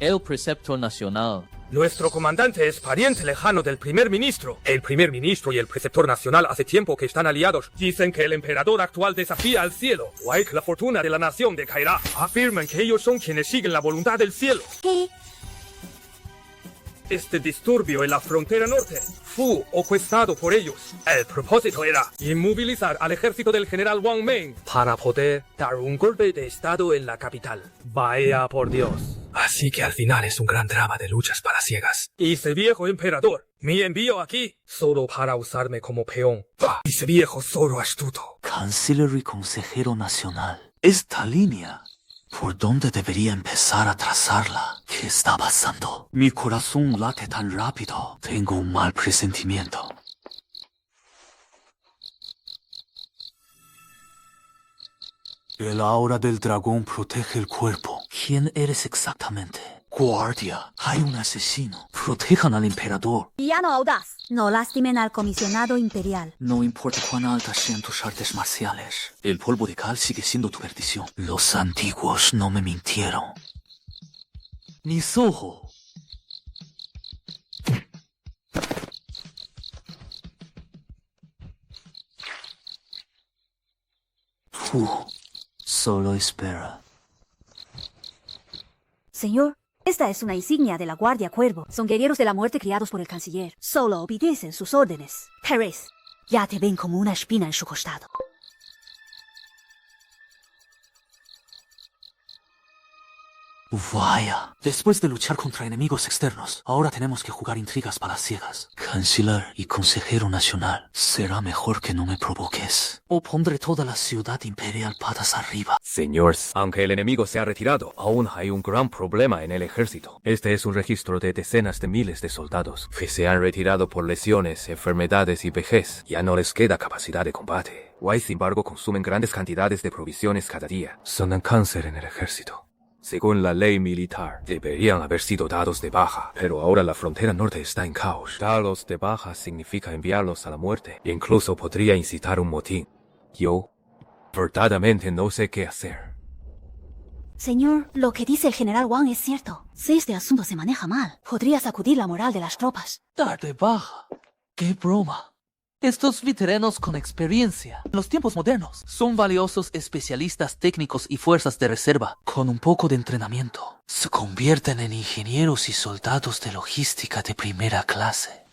El preceptor nacional. Nuestro comandante es pariente lejano del primer ministro. El primer ministro y el preceptor nacional hace tiempo que están aliados. Dicen que el emperador actual desafía al cielo. O hay que la fortuna de la nación decaerá. Afirman que ellos son quienes siguen la voluntad del cielo. Este disturbio en la frontera norte fue orquestado por ellos. El propósito era inmovilizar al ejército del general Wang Mang para poder dar un golpe de estado en la capital. Vaya por Dios. Así que al final es un gran drama de luchas palaciegas. Y ese viejo emperador me envió aquí solo para usarme como peón. Ese viejo zorro astuto. Canciller y consejero nacional. Esta línea, ¿por dónde debería empezar a trazarla? ¿Qué está pasando? Mi corazón late tan rápido. Tengo un mal presentimiento. El aura del dragón protege el cuerpo. ¿Quién eres exactamente? Guardia. Hay un asesino. Protejan al emperador. Villano audaz. No lastimen al comisionado imperial. No importa cuán altas sean tus artes marciales. El polvo de cal sigue siendo tu perdición. Los antiguos no me mintieron. Ni Soho. Tú solo espera. Señor, esta es una insignia de la Guardia Cuervo. Son guerreros de la muerte criados por el canciller. Solo obedecen sus órdenes. Pérez, ya te ven como una espina en su costado. Vaya, después de luchar contra enemigos externos, ahora tenemos que jugar intrigas palaciegas. Canciller y consejero nacional, será mejor que no me provoques, o pondré toda la ciudad imperial patas arriba. Señores, aunque el enemigo se ha retirado, aún hay un gran problema en el ejército. Este es un registro de decenas de miles de soldados que se han retirado por lesiones, enfermedades y vejez. Ya no les queda capacidad de combate. Sin embargo, consumen grandes cantidades de provisiones cada día. Son un cáncer en el ejército. Según la ley militar, deberían haber sido dados de baja, pero ahora la frontera norte está en caos. Darlos de baja significa enviarlos a la muerte, e incluso podría incitar un motín. Yo, verdaderamente no sé qué hacer. Señor, lo que dice el general Wang es cierto. Si este asunto se maneja mal, podría sacudir la moral de las tropas. Dar de baja. ¡Qué broma! Estos veteranos con experiencia en los tiempos modernos son valiosos especialistas técnicos y fuerzas de reserva. Con un poco de entrenamiento, se convierten en ingenieros y soldados de logística de primera clase.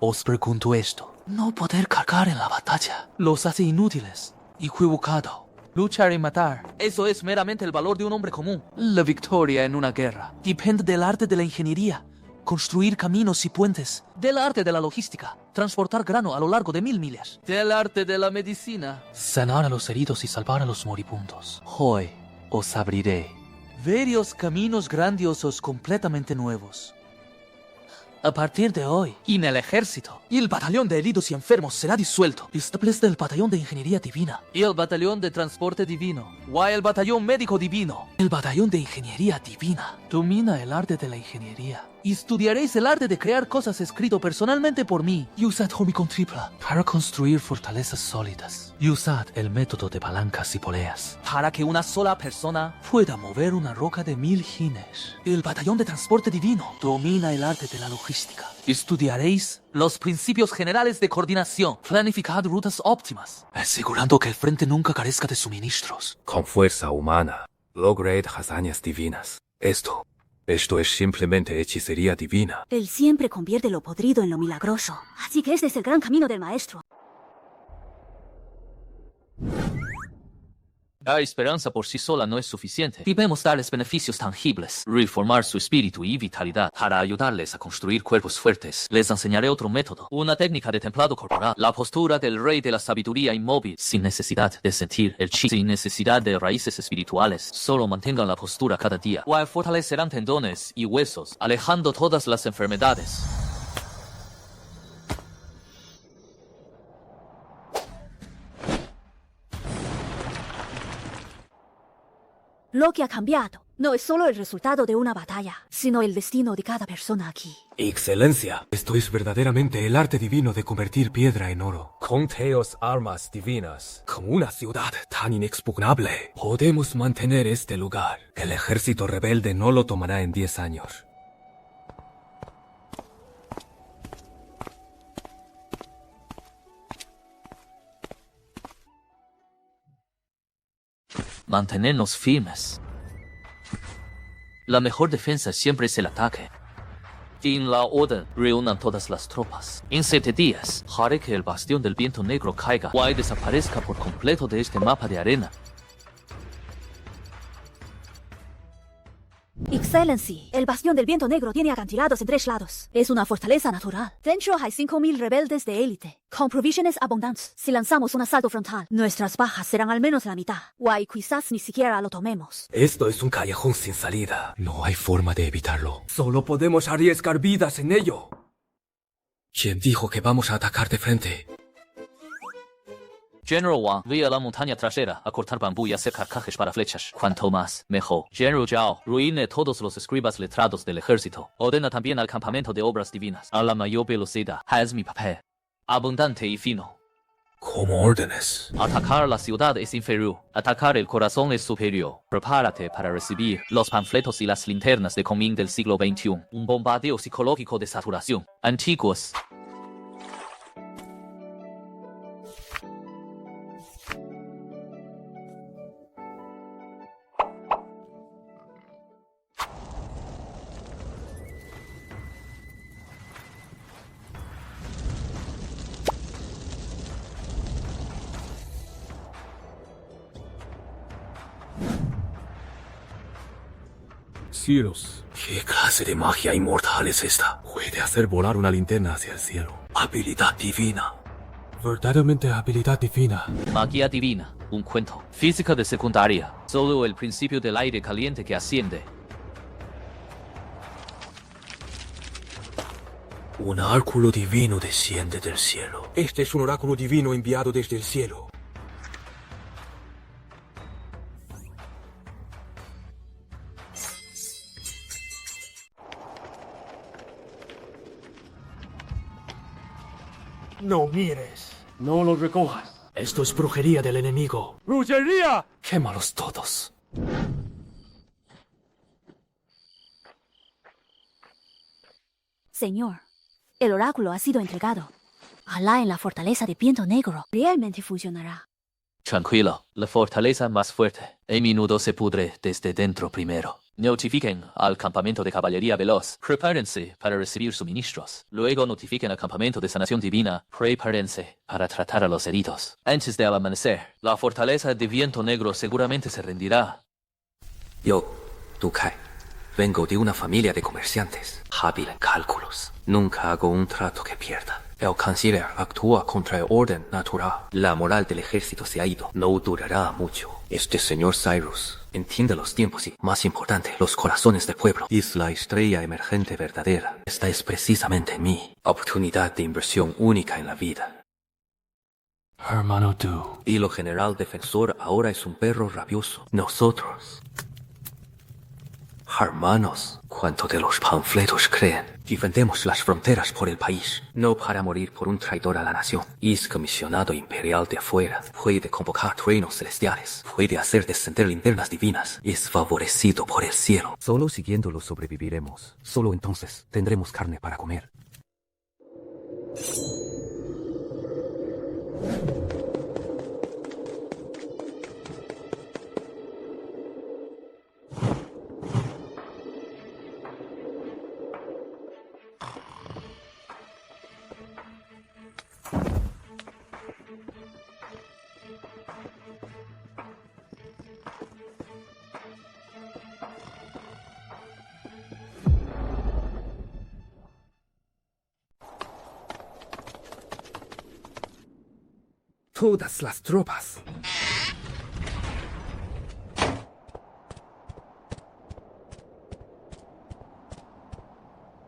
Os pregunto esto. No poder cargar en la batalla los hace inútiles, equivocados. Luchar y matar, eso es meramente el valor de un hombre común. La victoria en una guerra depende del arte de la ingeniería. Construir caminos y puentes, del arte de la logística, transportar grano a lo largo de 1000 millas, del arte de la medicina, sanar a los heridos y salvar a los moribundos. Hoy os abriré varios caminos grandiosos completamente nuevos. A partir de hoy, en el ejército, el batallón de heridos y enfermos será disuelto. Establece el batallón de ingeniería divina. Y el batallón de transporte divino. El batallón médico divino. El batallón de ingeniería divina. Domina el arte de la ingeniería. Y estudiaréis el arte de crear cosas escrito personalmente por mí. Y usad Homicon Tripla para construir fortalezas sólidas. Y usad el método de palancas y poleas para que una sola persona pueda mover una roca de 1000 gines. El batallón de transporte divino domina el arte de la logística. Estudiaréis los principios generales de coordinación. Planificad rutas óptimas, asegurando que el frente nunca carezca de suministros. Con fuerza humana, logred hazañas divinas. Esto es simplemente hechicería divina. Él siempre convierte lo podrido en lo milagroso. Así que este es el gran camino del maestro. La esperanza por sí sola no es suficiente. Debemos darles beneficios tangibles, reformar su espíritu y vitalidad para ayudarles a construir cuerpos fuertes. Les enseñaré otro método, una técnica de templado corporal, la postura del rey de la sabiduría inmóvil, sin necesidad de sentir el chi, sin necesidad de raíces espirituales. Solo mantengan la postura cada día. Fortalecerán tendones y huesos, alejando todas las enfermedades. Lo que ha cambiado no es solo el resultado de una batalla, sino el destino de cada persona aquí. Excelencia, esto es verdaderamente el arte divino de convertir piedra en oro. Conteos armas divinas, como una ciudad tan inexpugnable. Podemos mantener este lugar. El ejército rebelde no lo tomará en 10 años. Mantenernos firmes. La mejor defensa siempre es el ataque. En la orden, reúnan todas las tropas. En 7 días, haré que el bastión del viento negro caiga o desaparezca por completo de este mapa de arena. Excellency, el bastión del viento negro tiene acantilados en 3 lados. Es una fortaleza natural. Dentro hay 5000 rebeldes de élite, con provisiones abundantes. Si lanzamos un asalto frontal, nuestras bajas serán al menos la mitad. Quizás ni siquiera lo tomemos. Esto es un callejón sin salida. No hay forma de evitarlo. Solo podemos arriesgar vidas en ello. ¿Quién dijo que vamos a atacar de frente? General Wang, ve a la montaña trasera a cortar bambú y hacer carcajes para flechas. Cuanto más, mejor. General Zhao, reúne todos los escribas letrados del ejército. Ordena también al campamento de obras divinas. A la mayor velocidad. Haz mi papel. Abundante y fino. Como órdenes. Atacar la ciudad es inferior. Atacar el corazón es superior. Prepárate para recibir los panfletos y las linternas de Kunming del siglo XXI. Un bombardeo psicológico de saturación. Antiguos. Cielos, ¿qué clase de magia inmortal es esta? Puede hacer volar una linterna hacia el cielo. Habilidad divina. Verdaderamente habilidad divina. Magia divina. Un cuento. Física de secundaria. Solo el principio del aire caliente que asciende. Un oráculo divino desciende del cielo. Este es un oráculo divino enviado desde el cielo. No mires. No los recojas. Esto es brujería del enemigo. ¡Brujería! Quémalos todos. Señor, el oráculo ha sido entregado. Alá en la fortaleza de Viento Negro realmente funcionará. Tranquilo, la fortaleza más fuerte. A menudo se pudre desde dentro primero. Notifiquen al campamento de caballería veloz. Prepárense para recibir suministros. Luego notifiquen al campamento de sanación divina. Prepárense para tratar a los heridos. Antes del amanecer, la fortaleza de Viento Negro seguramente se rendirá. Yo, Du Kai, vengo de una familia de comerciantes, hábil en cálculos. Nunca hago un trato que pierda. El canciller actúa contra el orden natural. La moral del ejército se ha ido. No durará mucho. Este señor Cyrus entiende los tiempos y, más importante, los corazones del pueblo. Es la estrella emergente verdadera. Esta es precisamente mi oportunidad de inversión única en la vida. Hermano Du. Y lo general defensor ahora es un perro rabioso. Nosotros, hermanos, ¿cuánto de los panfletos creen? Defendemos las fronteras por el país, no para morir por un traidor a la nación. Es comisionado imperial de afuera, puede convocar truenos celestiales, puede hacer descender linternas divinas, es favorecido por el cielo. Solo siguiéndolo sobreviviremos. Solo entonces tendremos carne para comer. Todas las tropas.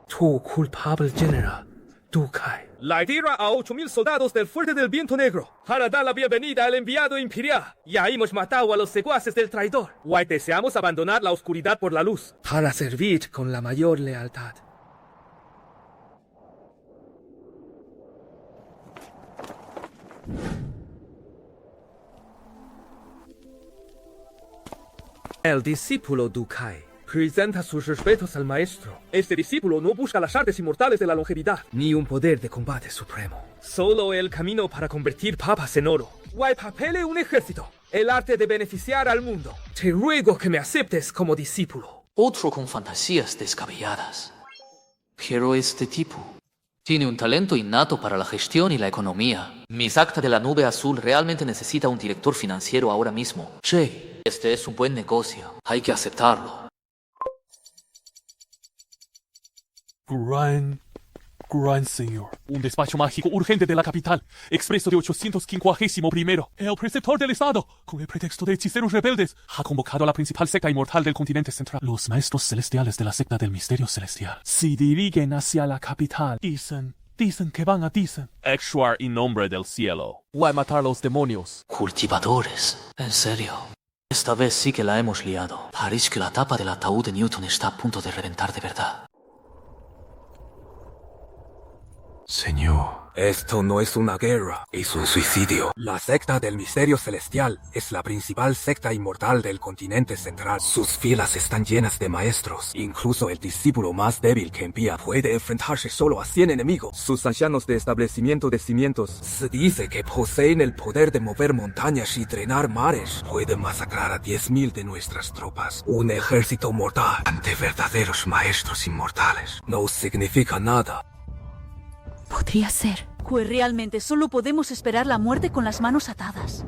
Tu culpable general, Du Kai. La tierra a 8,000 soldados del fuerte del Viento Negro para dar la bienvenida al enviado imperial. Ya hemos matado a los secuaces del traidor. Hoy deseamos abandonar la oscuridad por la luz Para servir con la mayor lealtad. El discípulo Du Kai presenta sus respetos al maestro. Este discípulo no busca las artes inmortales de la longevidad, Ni un poder de combate supremo. solo el camino para convertir papas en oro. Guay papele un ejército, el arte de beneficiar al mundo. Te ruego que me aceptes como discípulo. Otro con fantasías descabelladas. Pero este tipo Tiene un talento innato para la gestión y la economía. Misacta de la Nube Azul realmente necesita un director financiero ahora mismo. Che, Este es un buen negocio. Hay que aceptarlo. Gran señor. Un despacho mágico urgente de la capital. Expreso de 851. El preceptor del estado, con el pretexto de hechiceros rebeldes, ha convocado a la principal secta inmortal del continente central. Los maestros celestiales de la secta del misterio celestial se dirigen hacia la capital. Dicen Dicen que van a Dicen. Actuar en nombre del cielo. Voy a matar a los demonios. Cultivadores. En serio. Esta vez sí que la hemos liado. Parece que la tapa del ataúd de Newton está a punto de reventar de verdad. Señor, esto no es una guerra, es un suicidio. La secta del misterio celestial es la principal secta inmortal del continente central. Sus filas están llenas de maestros. Incluso el discípulo más débil que envía puede enfrentarse solo a 100 enemigos. Sus ancianos de establecimiento de cimientos se dice que poseen el poder de mover montañas y drenar mares. Pueden masacrar a 10.000 de nuestras tropas. Un ejército mortal ante verdaderos maestros inmortales no significa nada. Podría ser. Pues realmente solo podemos esperar la muerte con las manos atadas.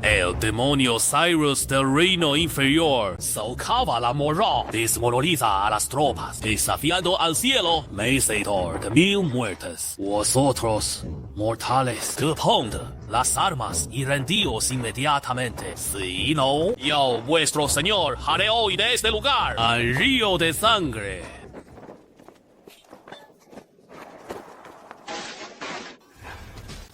El demonio Cyrus del reino inferior socava la moral, desmoraliza a las tropas, desafiando al cielo, merecedor de 1000 muertes. Vosotros, mortales, depond las armas y rendíos inmediatamente. Si no, yo, vuestro señor, haré hoy de este lugar al río de sangre.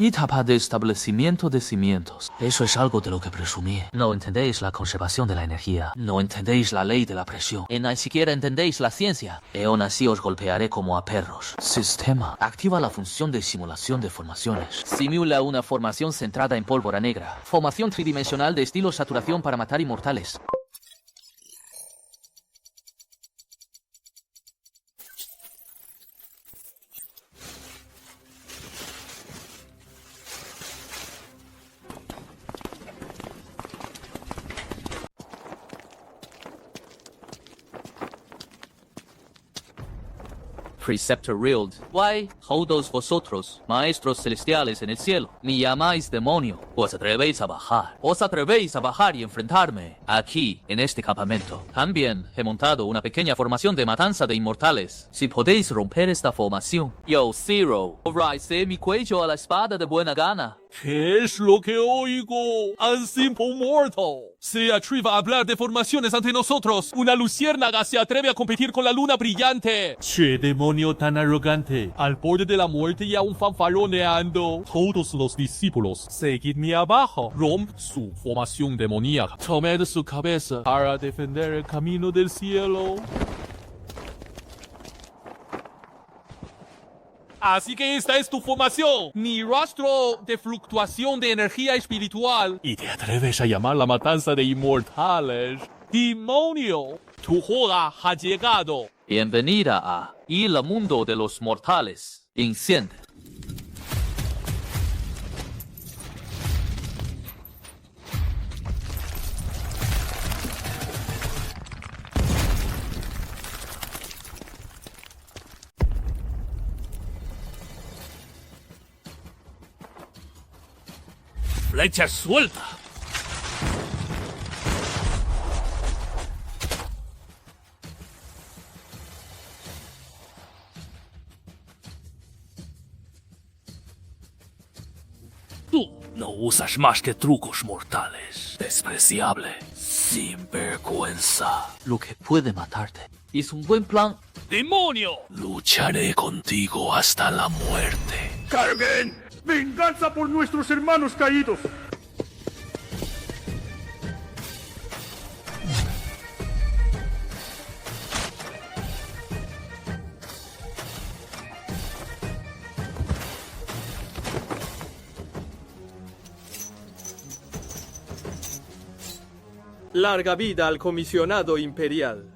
Etapa de establecimiento de cimientos. Eso es algo de lo que presumí. No entendéis la conservación de la energía. No entendéis la ley de la presión. Y ni siquiera entendéis la ciencia. Y aún así os golpearé como a perros. Sistema. Activa la función de simulación de formaciones. Simula una formación centrada en pólvora negra. Formación tridimensional de estilo saturación para matar inmortales. Preceptor Rild. Why, todos vosotros, maestros celestiales en el cielo, me llamáis demonio. Os atrevéis a bajar. Os atrevéis a bajar y enfrentarme aquí, en este campamento. También he montado una pequeña formación de matanza de inmortales. Si podéis romper esta formación, yo, Zero, raicé mi cuello a la espada de buena gana. ¿Qué es lo que oigo? Un simple mortal. Se atreve a hablar de formaciones ante nosotros. Una luciérnaga se atreve a competir con la luna brillante. Che demonio tan arrogante. Al borde de la muerte y aún fanfaroneando. Todos los discípulos, seguidme abajo. Romp su formación demoníaca. Tomed su cabeza para defender el camino del cielo. Así que esta es tu formación, ni rastro de fluctuación de energía espiritual. Y te atreves a llamar la matanza de inmortales. ¡Demonio! Tu hora ha llegado. Bienvenida a el mundo de los mortales. Enciende. ¡Flecha suelta! Tú no usas más que trucos mortales. Despreciable. Sin vergüenza. Lo que puede matarte es un buen plan. ¡Demonio! Lucharé contigo hasta la muerte. ¡Carguen! ¡Venganza por nuestros hermanos caídos! Larga vida al comisionado imperial.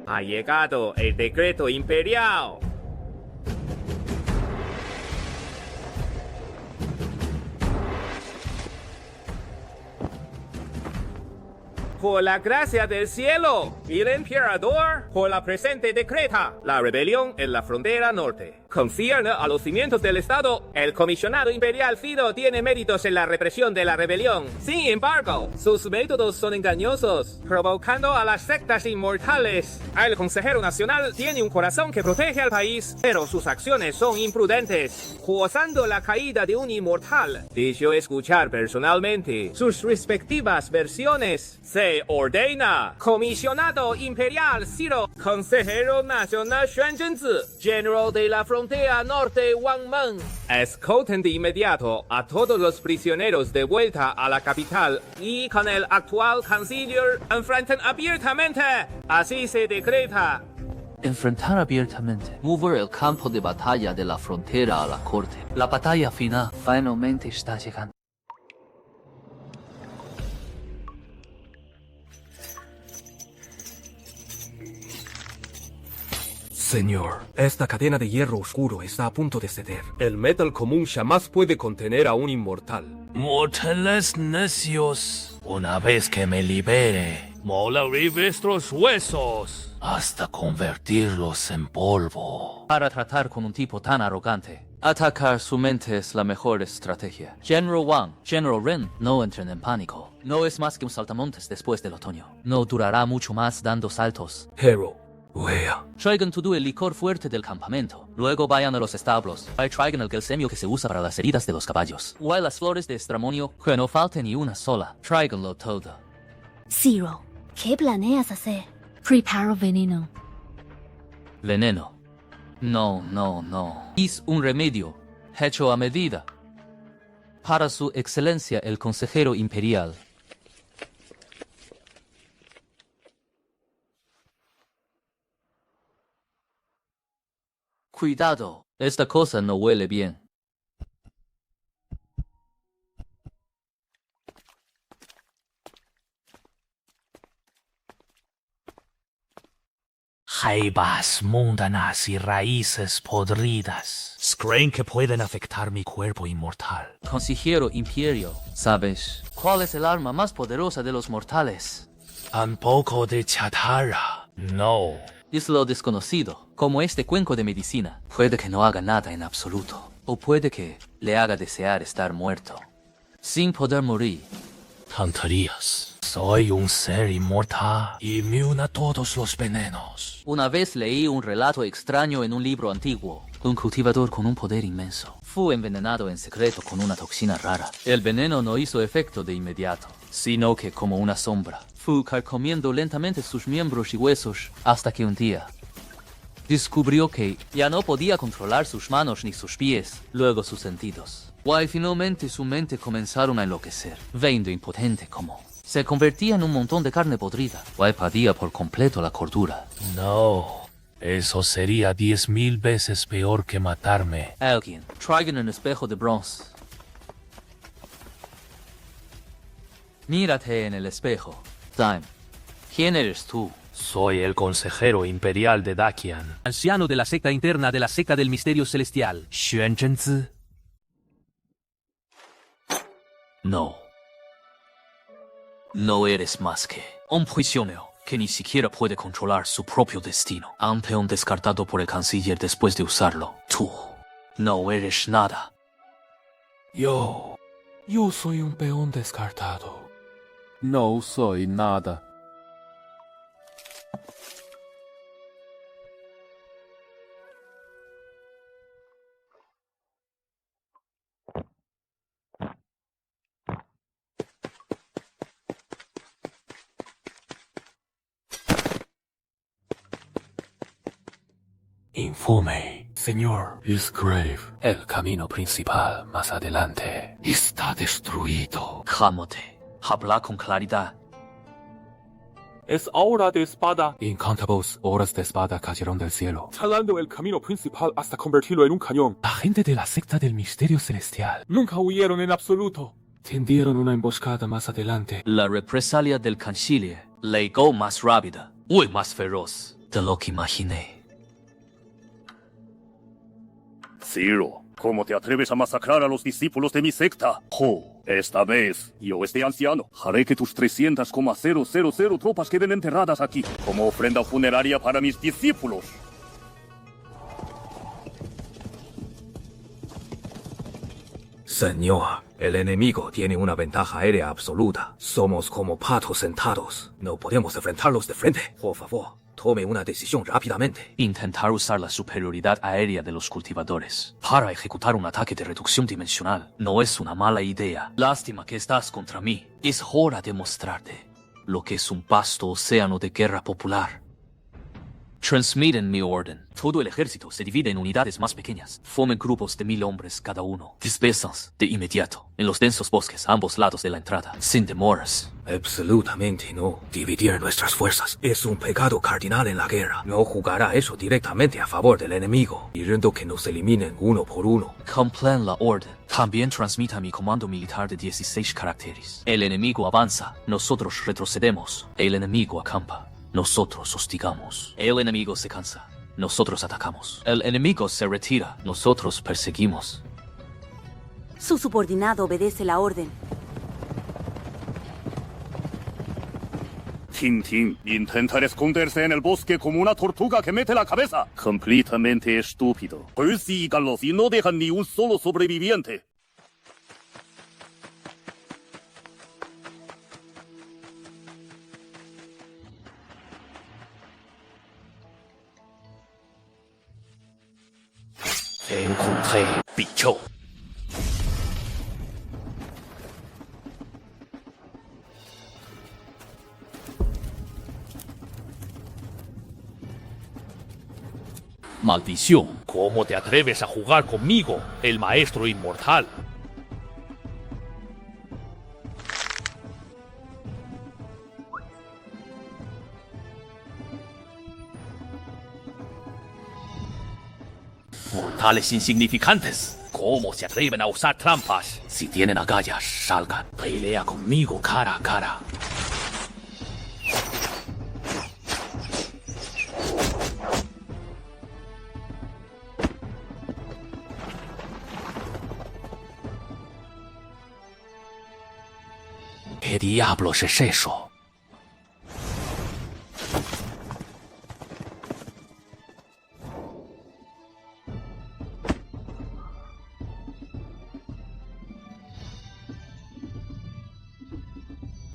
Ha llegado el decreto imperial. Por la gracia del cielo, el emperador, por la presente decreta la rebelión en la frontera norte. Concierne a los cimientos del Estado, el comisionado imperial Fido tiene méritos en la represión de la rebelión. Sin embargo, sus métodos son engañosos, provocando a las sectas inmortales. El consejero nacional tiene un corazón que protege al país, pero sus acciones son imprudentes, causando la caída de un inmortal. Dicho escuchar personalmente sus respectivas versiones. Se ordena: Comisionado Imperial Ciro, Consejero Nacional Xuan Zhenzi, General de la Frontera Norte Wang Meng, escolten de inmediato a todos los prisioneros de vuelta a la capital y con el actual canciller enfrenten abiertamente. Así se decreta. Enfrentar abiertamente. Mover el campo de batalla de la frontera a la corte. La batalla final finalmente está llegando. Señor, esta cadena de hierro oscuro está a punto de ceder. El metal común jamás puede contener a un inmortal. Mortales necios, una vez que me libere, moleré vuestros huesos hasta convertirlos en polvo. Para tratar con un tipo tan arrogante, atacar su mente es la mejor estrategia. General Wang, General Ren, no entren en pánico. No es más que un saltamontes después del otoño. No durará mucho más dando saltos. Hero, wea. Traigan todo el licor fuerte del campamento. Luego vayan a los establos. Ahí traigan el gelsemio que se usa para las heridas de los caballos. O las flores de estramonio, que no falte ni una sola. Tráiganlo todo. Zero, ¿qué planeas hacer? Preparo veneno. Veneno. No. Es un remedio, hecho a medida. Para su excelencia el consejero imperial. Cuidado, esta cosa no huele bien. Jaivas mundanas y raíces podridas. ¿Creen que pueden afectar mi cuerpo inmortal? Consejero imperio, ¿sabes cuál es el arma más poderosa de los mortales? Un poco de chatarra. No. Es lo desconocido, como este cuenco de medicina. Puede que no haga nada en absoluto, o puede que le haga desear estar muerto, sin poder morir. Tonterías. Soy un ser inmortal, inmune a todos los venenos. Una vez leí un relato extraño en un libro antiguo. Un cultivador con un poder inmenso fue envenenado en secreto con una toxina rara. El veneno no hizo efecto de inmediato, sino que como una sombra fue carcomiendo lentamente sus miembros y huesos hasta que un día descubrió que ya no podía controlar sus manos ni sus pies, luego sus sentidos. Y finalmente su mente comenzaron a enloquecer, viendo impotente como se convertía en un montón de carne podrida. Y perdía por completo la cordura. No, eso sería 10,000 veces peor que matarme. Alguien, traigan un espejo de bronce. Mírate en el espejo. Time, ¿quién eres tú? Soy el consejero imperial de Dakian, anciano de la secta interna de la secta del misterio celestial. Xuan Zhenzi. No eres más que un prisionero que ni siquiera puede controlar su propio destino. Un peón descartado por el canciller después de usarlo. Tú no eres nada. Yo soy un peón descartado. No soy nada. Infume. Señor, Is grave. el camino principal más adelante está destruido. Jámote. Habla con claridad. Es hora de espada. Incontables horas de espada cayeron del cielo, Talando el camino principal hasta convertirlo en un cañón. La gente de la secta del misterio celestial Nunca huyeron en absoluto. tendieron una emboscada más adelante. La represalia del canciller llegó más rápida y más feroz de lo que imaginé. Zero, ¿cómo te atreves a masacrar a los discípulos de mi secta? Esta vez, yo, este anciano, haré que tus 300,000 tropas queden enterradas aquí, como ofrenda funeraria para mis discípulos. Señor, el enemigo tiene una ventaja aérea absoluta. Somos como patos sentados. No podemos enfrentarlos de frente. Por favor, tome una decisión rápidamente. Intentar usar la superioridad aérea de los cultivadores para ejecutar un ataque de reducción dimensional no es una mala idea. Lástima que estás contra mí. Es hora de mostrarte lo que es un vasto océano de guerra popular. Transmiten mi orden. Todo el ejército se divide en unidades más pequeñas. Formen grupos de 1000 hombres cada uno. Dispersanse de inmediato en los densos bosques a ambos lados de la entrada, sin demoras. Absolutamente no. Dividir nuestras fuerzas es un pecado cardinal en la guerra. No jugará eso directamente a favor del enemigo, pidiendo que nos eliminen uno por uno. Cumplan la orden. También transmita mi comando militar de 16 caracteres. El enemigo avanza, nosotros retrocedemos. El enemigo acampa, nosotros hostigamos. El enemigo se cansa, nosotros atacamos. El enemigo se retira, nosotros perseguimos. Su subordinado obedece la orden. Tintín, intentar esconderse en el bosque como una tortuga que mete la cabeza. Completamente estúpido. Persíganlos y no dejan ni un solo sobreviviente. Te encontré, bicho. Maldición, ¿cómo te atreves a jugar conmigo, el maestro inmortal? Mortales insignificantes, ¿cómo se atreven a usar trampas? Si tienen agallas, salgan. Pelea conmigo cara a cara. ¿Qué diablos es eso?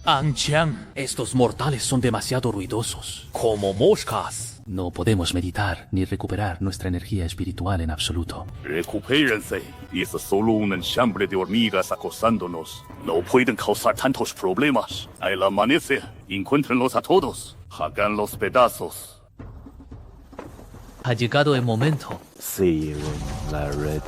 Anchiang, estos mortales son demasiado ruidosos. Como moscas. No podemos meditar ni recuperar nuestra energía espiritual en absoluto. Recupérense. Es solo un enjambre de hormigas acosándonos. No pueden causar tantos problemas. Al amanecer, encuéntrenlos a todos. Háganlos pedazos. Ha llegado el momento. See you in la red.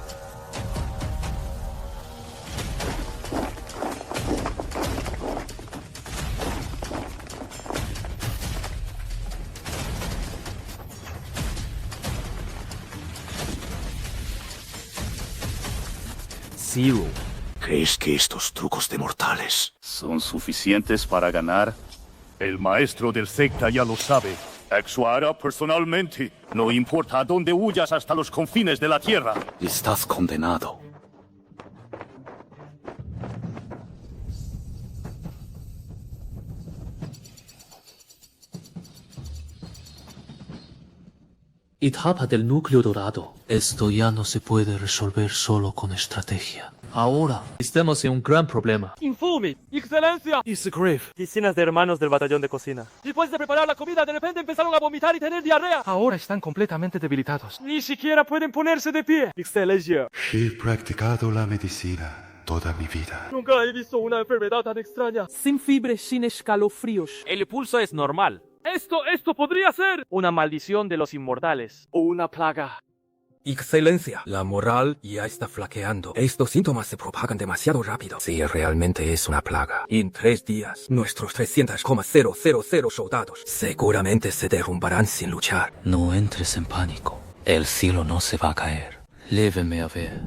Zero. ¿Crees que estos trucos de mortales son suficientes para ganar? El maestro del secta ya lo sabe. Actuará personalmente. No importa a dónde huyas hasta los confines de la tierra. Estás condenado. Etapa del núcleo dorado. Esto ya no se puede resolver solo con estrategia. Ahora estamos en un gran problema. ¡Infumi! ¡Excelencia! It's grave. Decenas de hermanos del batallón de cocina. Después de preparar la comida, de repente empezaron a vomitar y tener diarrea. Ahora están completamente debilitados. Ni siquiera pueden ponerse de pie. Excelencia. He practicado la medicina toda mi vida. Nunca he visto una enfermedad tan extraña. Sin fibres, sin escalofríos. El pulso es normal. Esto podría ser una maldición de los inmortales o una plaga. Excelencia, la moral ya está flaqueando. Estos síntomas se propagan demasiado rápido. Si realmente es una plaga, en 3 días, nuestros 300,000 soldados seguramente se derrumbarán sin luchar. No entres en pánico. El cielo no se va a caer. Lévenme a ver.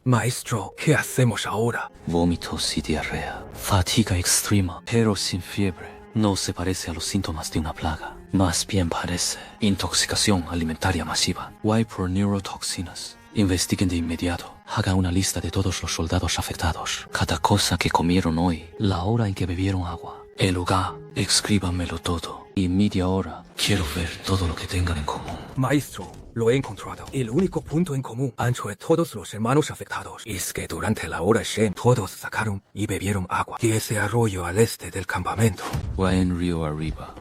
Maestro, ¿qué hacemos ahora? Vómitos y diarrea. Fatiga extrema, pero sin fiebre. No se parece a los síntomas de una plaga. Más bien parece intoxicación alimentaria masiva. Y por neurotoxinas. Investiguen de inmediato. Haga una lista de todos los soldados afectados. Cada cosa que comieron hoy. La hora en que bebieron agua. El lugar. Escríbanmelo todo. Y en media hora quiero ver todo lo que tengan en común. Maestro, Lo he encontrado. El único punto en común entre todos los hermanos afectados es que durante la hora Shen todos sacaron y bebieron agua de ese arroyo al este del campamento. Buen río arriba.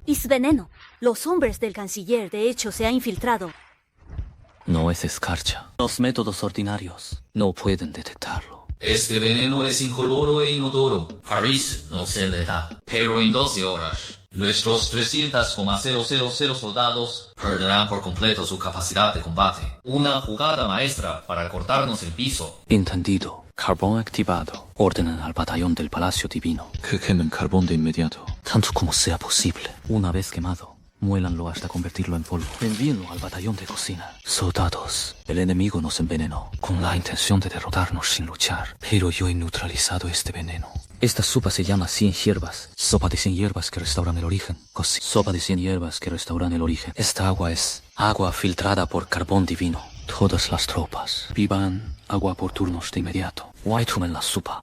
Es veneno. Los hombres del canciller, de hecho, se han infiltrado. No es escarcha. Los métodos ordinarios no pueden detectarlo. Este veneno es incoloro e inodoro. París no se le da. Pero en 12 horas, nuestros 300,000 soldados perderán por completo su capacidad de combate. Una jugada maestra para cortarnos el piso. Entendido. Carbón activado. Ordenen al batallón del Palacio Divino que quemen carbón de inmediato. Tanto como sea posible. Una vez quemado, muélanlo hasta convertirlo en polvo. Envíenlo al batallón de cocina. Soldados, el enemigo nos envenenó con la intención de derrotarnos sin luchar. Pero yo he neutralizado este veneno. Esta sopa se llama 100 hierbas. Sopa de 100 hierbas que restauran el origen. Sopa de 100 hierbas que restauran el origen. Esta agua es agua filtrada por carbón divino. Todas las tropas vivan agua por turnos de inmediato. Why tomen la sopa?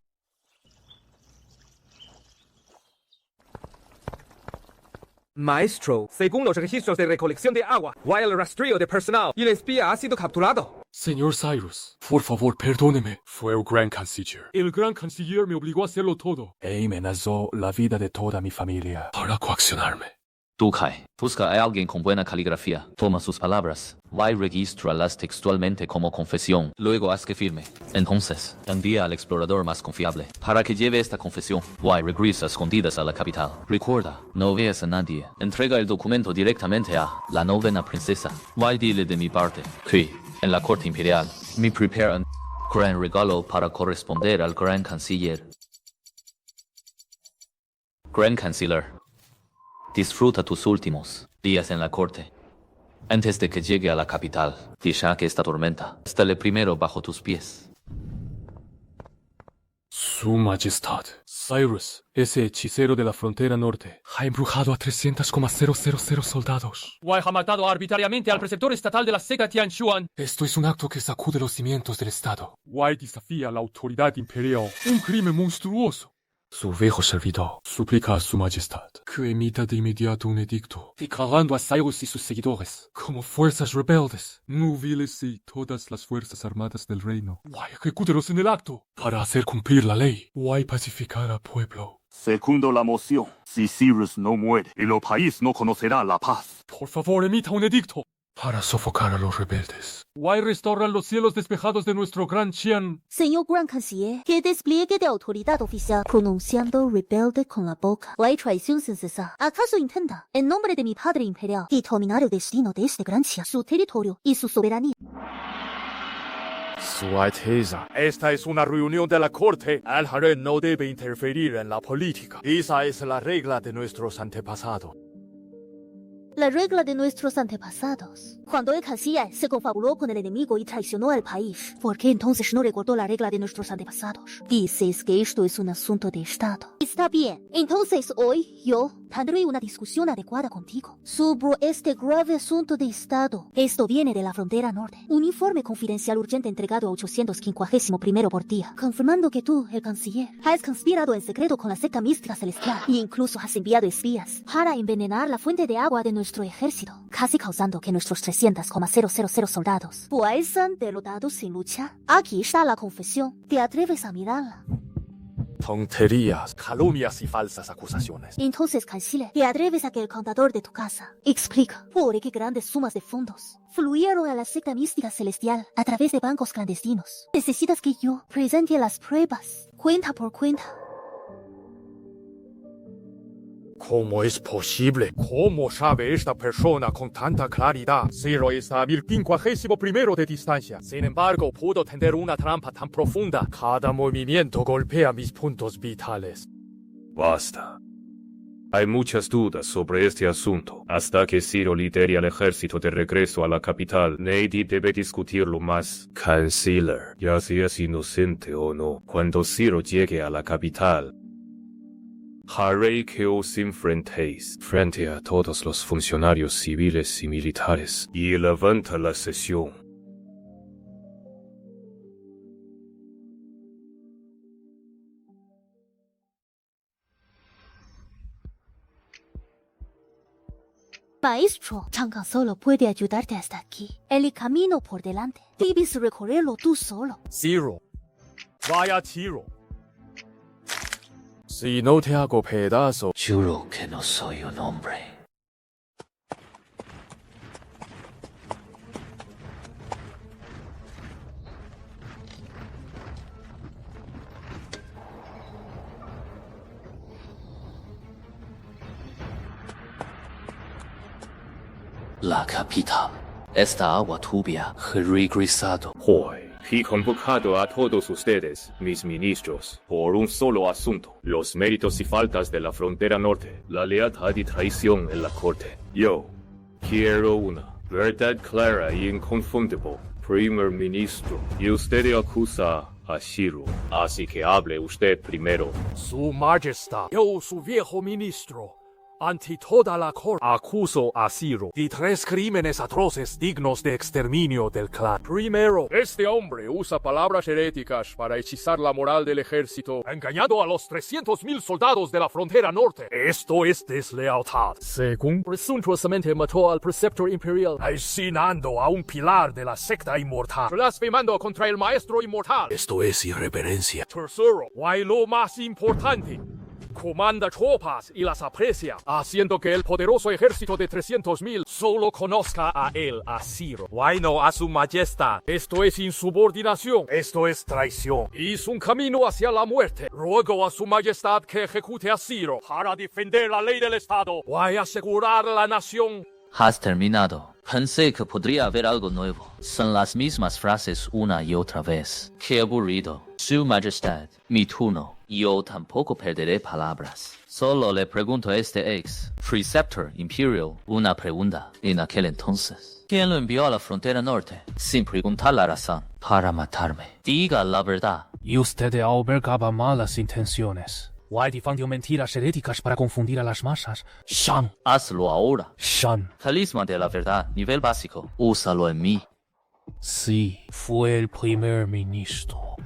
Maestro, según los registros de recolección de agua, el rastreo de personal y el espía ha sido capturado. Señor Cyrus, por favor, perdóneme. Fue el gran canciller. El gran canciller me obligó a hacerlo todo. E amenazó la vida de toda mi familia para coaccionarme. Du Kai, busca a alguien con buena caligrafía. Toma sus palabras. Y regístralas textualmente como confesión. Luego haz que firme. Entonces, envía al explorador más confiable para que lleve esta confesión. Y regresa a escondidas a la capital. Recuerda, no veas a nadie. Entrega el documento directamente a la novena princesa. Y dile de mi parte que, en la corte imperial, me preparan un gran regalo para corresponder al gran canciller. Gran canciller. Disfruta tus últimos días en la corte. Antes de que llegue a la capital, deja que esta tormenta esté primero bajo tus pies. Su Majestad, Cyrus, ese hechicero de la frontera norte, ha embrujado a 300,000 soldados. Wai ha matado arbitrariamente al preceptor estatal de la secta Tianxuan. Esto es un acto que sacude los cimientos del Estado. Wai desafía a la autoridad imperial. Un crimen monstruoso. Su viejo servidor suplica a su majestad que emita de inmediato un edicto declarando a Cyrus y sus seguidores como fuerzas rebeldes, nubiles y todas las fuerzas armadas del reino. Why ejecútelos en el acto para hacer cumplir la ley. Why pacificar al pueblo. Secundo la moción. Si Cyrus no muere, el país no conocerá la paz. Por favor, emita un edicto para sofocar a los rebeldes. Why restauran los cielos despejados de nuestro gran Qian. Señor Gran Canciller, que despliegue de autoridad oficial pronunciando rebelde con la boca. Why traición sin cesar. ¿Acaso intenta, en nombre de mi padre imperial, determinar el destino de este gran Qian, su territorio y su soberanía? Su Alteza. Esta es una reunión de la corte. El harén no debe interferir en la política. Esa es la regla de nuestros antepasados. La regla de nuestros antepasados. Cuando el canciller se confabuló con el enemigo y traicionó al país, ¿por qué entonces no recordó la regla de nuestros antepasados? Dices que esto es un asunto de Estado. Está bien. Entonces hoy yo tendré una discusión adecuada contigo sobre este grave asunto de Estado. Esto viene de la frontera norte. Un informe confidencial urgente entregado a 851 por día, confirmando que tú, el canciller, has conspirado en secreto con la secta mística celestial e incluso has enviado espías para envenenar la fuente de agua de nuestro ejército, casi causando que nuestros 300,000 soldados fueran derrotados sin lucha. Aquí está la confesión. ¿Te atreves a mirarla? Tonterías, calumnias y falsas acusaciones. Entonces, canciller, ¿te atreves a que el contador de tu casa explica por qué grandes sumas de fondos fluyeron a la secta mística celestial a través de bancos clandestinos? Necesitas que yo presente las pruebas, cuenta por cuenta. ¿Cómo es posible? ¿Cómo sabe esta persona con tanta claridad? Ciro está a 1051 de distancia. Sin embargo, pudo tender una trampa tan profunda. Cada movimiento golpea mis puntos vitales. Basta. Hay muchas dudas sobre este asunto. Hasta que Ciro lidere al ejército de regreso a la capital, nadie debe discutirlo más. Canciller, ya seas inocente o no, cuando Ciro llegue a la capital, haré que os enfrentéis frente a todos los funcionarios civiles y militares y levanta la sesión. Maestro, Chang'e solo puede ayudarte hasta aquí. El camino por delante. Debes recorrerlo tú solo. Zero. Vaya tiro. Si no te hago pedazo. Juro que no soy un hombre. La capital. Esta agua turbia y regresado. Hoy he convocado a todos ustedes, mis ministros, por un solo asunto: los méritos y faltas de la frontera norte, la lealtad y traición en la corte. Yo quiero una verdad clara y inconfundible, primer ministro, y usted acusa a Shiro, así que hable usted primero. Su Majestad, yo, su viejo ministro, ante toda la corte, acuso a Ciro de 3 crímenes atroces dignos de exterminio del clan. Primero, este hombre usa palabras heréticas para hechizar la moral del ejército, engañando a los 300,000 soldados de la frontera norte. Esto es deslealtad. Según, presuntuosamente mató al preceptor imperial, asesinando a un pilar de la secta inmortal, blasfemando contra el maestro inmortal. Esto es irreverencia. Tercero, y lo más importante, comanda tropas y las aprecia, haciendo que el poderoso ejército de 300,000 solo conozca a él, a Ciro. Why no a su majestad? Esto es insubordinación, esto es traición, y es un camino hacia la muerte. Ruego a su majestad que ejecute a Ciro para defender la ley del Estado, y asegurar la nación. Has terminado. Pensé que podría haber algo nuevo. Son las mismas frases una y otra vez. Qué aburrido. Su Majestad, mi turno. Yo tampoco perderé palabras. Solo le pregunto a este ex Preceptor Imperial una pregunta. En aquel entonces, ¿quién lo envió a la frontera norte? Sin preguntar la razón. Para matarme. Diga la verdad. Y usted albergaba malas intenciones. Why difundió mentiras heréticas para confundir a las masas. Shan. Hazlo ahora. Shan. Talismán de la verdad, nivel básico. Úsalo en mí. Sí, fue el primer ministro.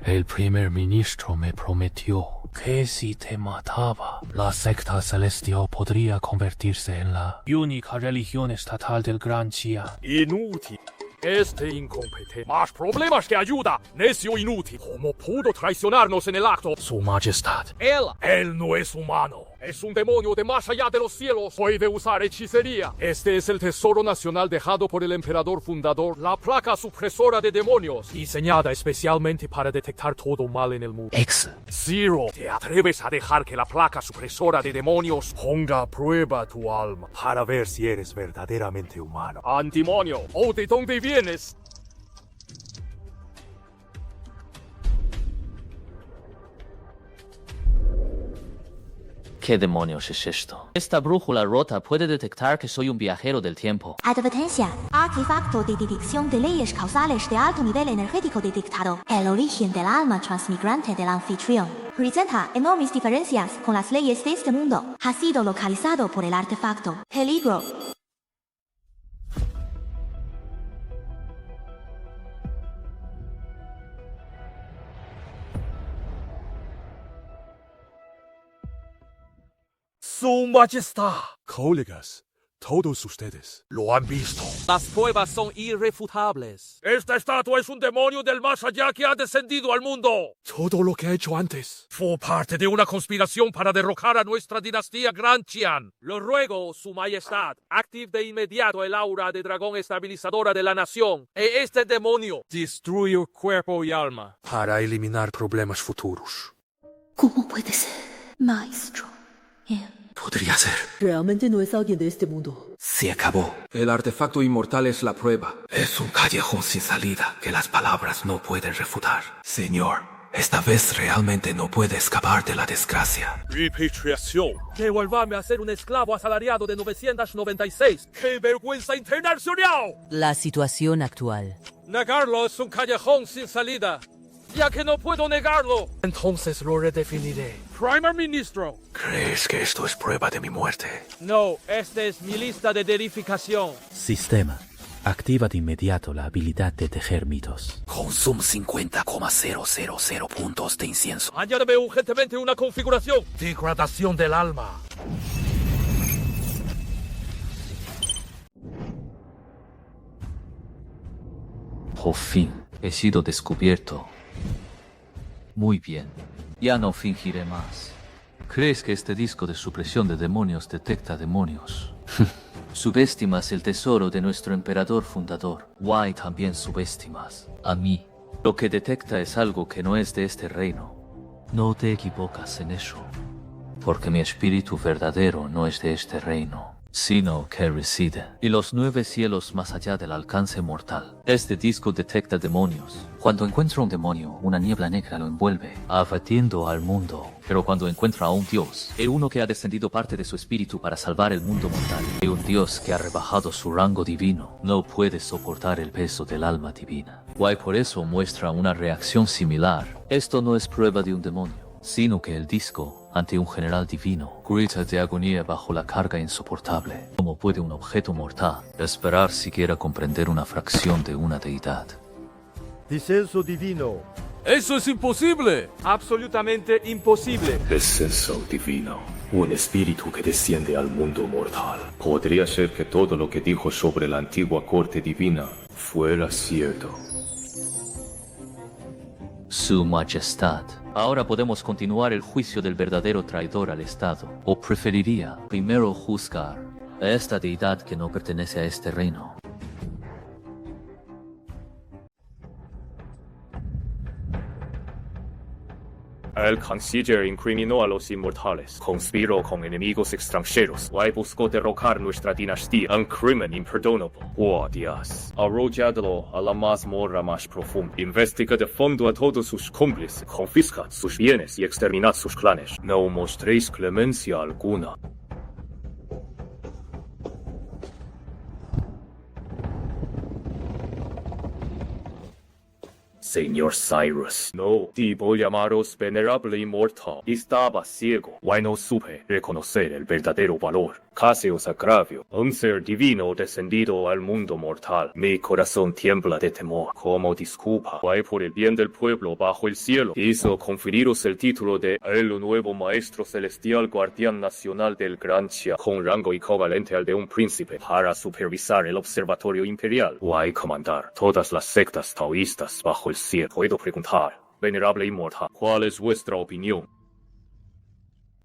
El primer ministro me prometió que si te mataba, la secta celestial podría convertirse en la única religión estatal del Gran Qian. Inútil. Este incompetente. Más problemas que ayuda. Necio inútil. ¿Cómo pudo traicionarnos en el acto? Su Majestad. Él no es humano. Es un demonio de más allá de los cielos. Puede usar hechicería. Este es el tesoro nacional dejado por el emperador fundador, la placa supresora de demonios, diseñada especialmente para detectar todo mal en el mundo. Zero, ¿te atreves a dejar que la placa supresora de demonios ponga a prueba tu alma para ver si eres verdaderamente humano? Antimonio, ¿o de dónde vienes? ¿Qué demonios es esto? Esta brújula rota puede detectar que soy un viajero del tiempo. Advertencia. Artefacto de detección de leyes causales de alto nivel energético detectado. El origen del alma transmigrante del anfitrión presenta enormes diferencias con las leyes de este mundo. Ha sido localizado por el artefacto. Peligro. Su Majestad. Colegas, todos ustedes lo han visto. Las pruebas son irrefutables. Esta estatua es un demonio del más allá que ha descendido al mundo. Todo lo que ha hecho antes fue parte de una conspiración para derrocar a nuestra dinastía Gran Qian. Lo ruego, Su Majestad, active de inmediato el aura de dragón estabilizadora de la nación. E este demonio destruye cuerpo y alma. Para eliminar problemas futuros. ¿Cómo puede ser, maestro? Podría ser. Realmente no es alguien de este mundo. Se acabó. El artefacto inmortal es la prueba. Es un callejón sin salida que las palabras no pueden refutar. Señor, esta vez realmente no puede escapar de la desgracia. Repatriación. Devuélvame a ser un esclavo asalariado de 996. ¡Qué vergüenza internacional! La situación actual. Negarlo es un callejón sin salida. Ya que no puedo negarlo. Entonces lo redefiniré. Primer Ministro. ¿Crees que esto es prueba de mi muerte? No, esta es mi lista de verificación. Sistema. Activa de inmediato la habilidad de tejer mitos. Consume 50,000 puntos de incienso. Añádeme urgentemente una configuración. Degradación del alma. Por fin, he sido descubierto. Muy bien, ya no fingiré más. ¿Crees que este disco de supresión de demonios detecta demonios? Subestimas el tesoro de nuestro emperador fundador. Why también subestimas a mí. Lo que detecta es algo que no es de este reino. No te equivocas en eso. Porque mi espíritu verdadero no es de este reino, sino que reside en los 9 cielos más allá del alcance mortal. Este disco detecta demonios. Cuando encuentra un demonio, una niebla negra lo envuelve, abatiendo al mundo. Pero cuando encuentra a un dios, el uno que ha descendido parte de su espíritu para salvar el mundo mortal, y un dios que ha rebajado su rango divino, no puede soportar el peso del alma divina. Guay por eso muestra una reacción similar. Esto no es prueba de un demonio, sino que el disco, ante un general divino, grita de agonía bajo la carga insoportable. ¿Cómo puede un objeto mortal esperar siquiera comprender una fracción de una deidad? Descenso divino. ¡Eso es imposible! ¡Absolutamente imposible! Descenso divino. Un espíritu que desciende al mundo mortal. Podría ser que todo lo que dijo sobre la antigua corte divina fuera cierto. Su Majestad. Ahora podemos continuar el juicio del verdadero traidor al Estado. ¿O preferiría primero juzgar a esta deidad que no pertenece a este reino? El canciller incriminó a los inmortales, conspiró con enemigos extranjeros, y buscó derrocar nuestra dinastía, un crimen imperdonable. Oh Dios, arrolladlo a la mazmorra más profunda, investiga de fondo a todos sus cómplices, confiscad sus bienes y exterminad sus clanes. No mostréis clemencia alguna. Señor Cyrus, no debo llamaros venerable inmortal. Estaba ciego, y no supe reconocer el verdadero valor. Casi os agravio, un ser divino descendido al mundo mortal. Mi corazón tiembla de temor. Como disculpa, y por el bien del pueblo bajo el cielo, hizo conferiros el título de el nuevo maestro celestial guardián nacional del Gran Chia, con rango equivalente al de un príncipe, para supervisar el observatorio imperial, y comandar todas las sectas taoístas bajo el cielo. Puedo preguntar, venerable inmortal, ¿cuál es vuestra opinión?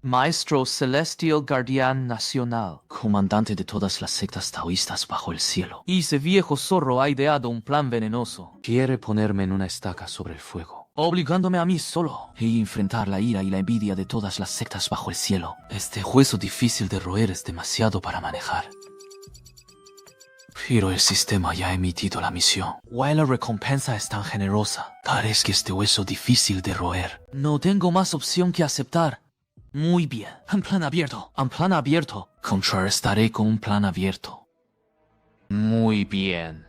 Maestro Celestial Guardián Nacional, comandante de todas las sectas taoístas bajo el cielo. Y ese viejo zorro ha ideado un plan venenoso. Quiere ponerme en una estaca sobre el fuego, obligándome a mí solo y enfrentar la ira y la envidia de todas las sectas bajo el cielo. Este hueso difícil de roer es demasiado para manejar. Pero el sistema ya ha emitido la misión. While la recompensa es tan generosa, parece que este hueso difícil de roer. No tengo más opción que aceptar. Muy bien. En plan abierto. En plan abierto. Contrarrestaré con un plan abierto. Muy bien.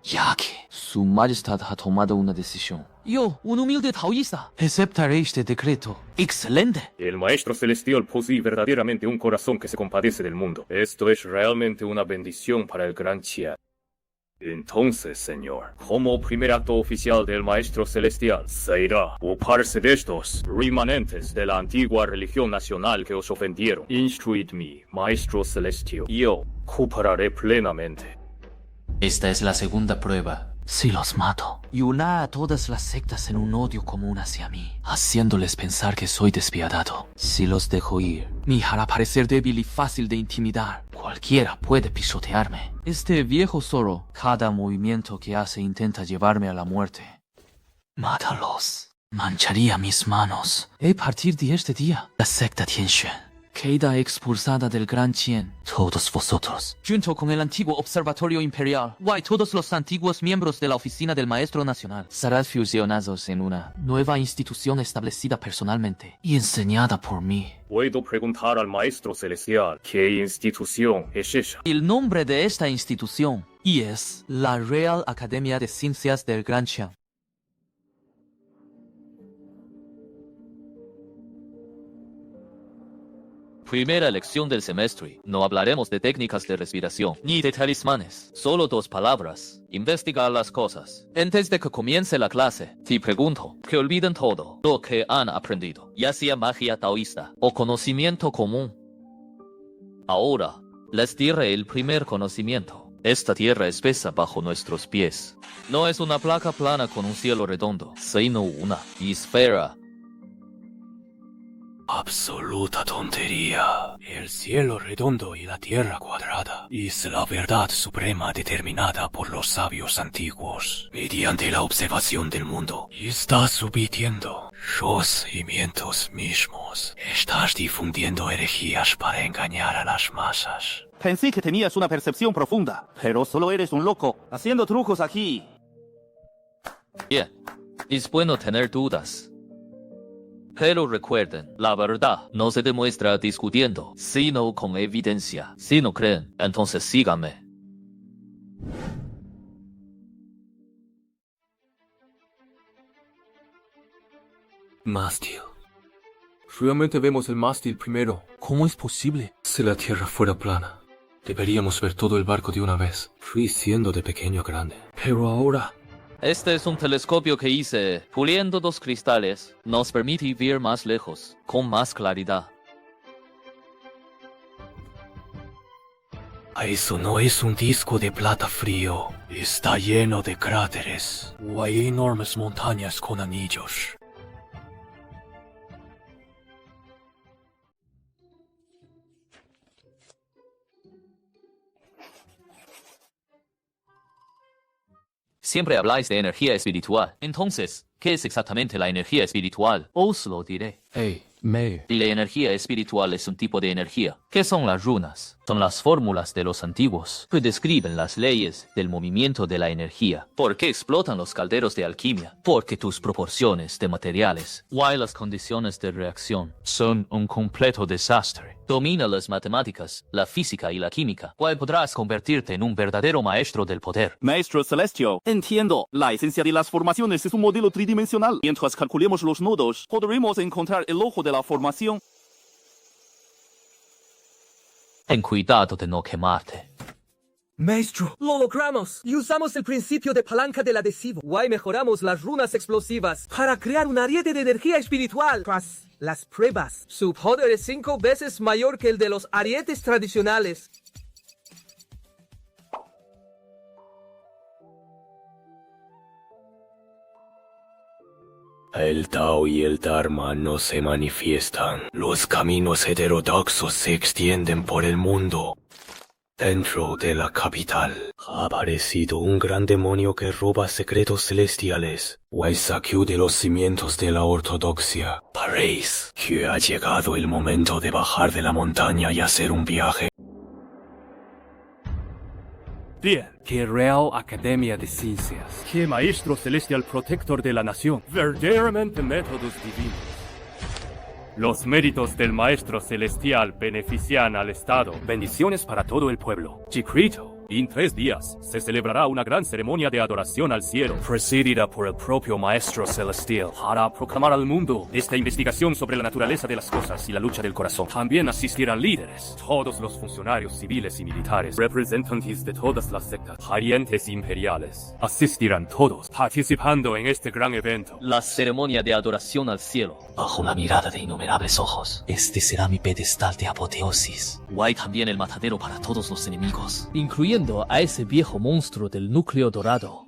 Ya que Su Majestad ha tomado una decisión. Yo, un humilde taoísta, aceptaré este decreto. ¡Excelente! El maestro celestial posee verdaderamente un corazón que se compadece del mundo. Esto es realmente una bendición para el Gran Chia. Entonces, señor, como primer acto oficial del maestro celestial, será ocuparse de estos remanentes de la antigua religión nacional que os ofendieron. Instruidme, maestro celestial. Yo cooperaré plenamente. Esta es la segunda prueba. Si los mato, y una a todas las sectas en un odio común hacia mí, haciéndoles pensar que soy despiadado. Si los dejo ir, me hará parecer débil y fácil de intimidar. Cualquiera puede pisotearme. Este viejo zorro, cada movimiento que hace intenta llevarme a la muerte. Mátalos. Mancharía mis manos. A partir de este día, la secta Tianshan queda expulsada del Gran Chien. Todos vosotros, junto con el antiguo observatorio imperial, y todos los antiguos miembros de la oficina del Maestro Nacional, serán fusionados en una nueva institución establecida personalmente y enseñada por mí. Puedo preguntar al maestro celestial, ¿qué institución es esa? El nombre de esta institución es la Real Academia de Ciencias del Gran Chien. Primera lección del semestre. No hablaremos de técnicas de respiración, ni de talismanes. Solo 2 palabras. Investigar las cosas. Antes de que comience la clase, te pregunto que olviden todo lo que han aprendido, ya sea magia taoísta o conocimiento común. Ahora, les diré el primer conocimiento. Esta tierra espesa bajo nuestros pies no es una placa plana con un cielo redondo, sino una esfera. Absoluta tontería. El cielo redondo y la tierra cuadrada es la verdad suprema determinada por los sabios antiguos mediante la observación del mundo. Estás subitiendo los cimientos mismos. Estás difundiendo herejías para engañar a las masas. Pensé que tenías una percepción profunda, pero solo eres un loco, haciendo trucos aquí. Bien, es bueno tener dudas. Pero recuerden, la verdad no se demuestra discutiendo, sino con evidencia. Si no creen, entonces síganme. Mástil. Realmente vemos el mástil primero. ¿Cómo es posible? Si la tierra fuera plana, deberíamos ver todo el barco de una vez, siendo de pequeño a grande. Pero ahora... Este es un telescopio que hice, puliendo 2 cristales. Nos permite ver más lejos, con más claridad. Eso no es un disco de plata frío. Está lleno de cráteres. O hay enormes montañas con anillos. Siempre habláis de energía espiritual. Entonces, ¿qué es exactamente la energía espiritual? Os lo diré. Hey, Mayor. La energía espiritual es un tipo de energía. ¿Qué son las runas? Son las fórmulas de los antiguos que describen las leyes del movimiento de la energía. ¿Por qué explotan los calderos de alquimia? Porque tus proporciones de materiales o las condiciones de reacción son un completo desastre. Domina las matemáticas, la física y la química, cual podrás convertirte en un verdadero maestro del poder. Maestro Celestial, entiendo. La esencia de las formaciones es un modelo tridimensional. Mientras calculemos los nodos, podremos encontrar el ojo de la formación. Ten cuidado de no quemarte. Maestro, lo logramos y usamos el principio de palanca del adhesivo. Guay, mejoramos las runas explosivas para crear un ariete de energía espiritual. Tras las pruebas, su poder es 5 veces mayor que el de los arietes tradicionales. El Tao y el Dharma no se manifiestan. Los caminos heterodoxos se extienden por el mundo. Dentro de la capital ha aparecido un gran demonio que roba secretos celestiales. Wai sacude los cimientos de la ortodoxia. Paréis que ha llegado el momento de bajar de la montaña y hacer un viaje. Bien, qué Real Academia de Ciencias. Qué Maestro Celestial Protector de la Nación. Verdaderamente métodos divinos. Los méritos del Maestro Celestial benefician al Estado. Bendiciones para todo el pueblo. Chiquito. En 3 días se celebrará una gran ceremonia de adoración al cielo, presidida por el propio Maestro Celestial, para proclamar al mundo esta investigación sobre la naturaleza de las cosas y la lucha del corazón. También asistirán líderes, todos los funcionarios civiles y militares, representantes de todas las sectas, parientes imperiales. Asistirán todos, participando en este gran evento. La ceremonia de adoración al cielo. Bajo la mirada de innumerables ojos, este será mi pedestal de apoteosis. Guay también el matadero para todos los enemigos, incluyendo a ese viejo monstruo del núcleo dorado.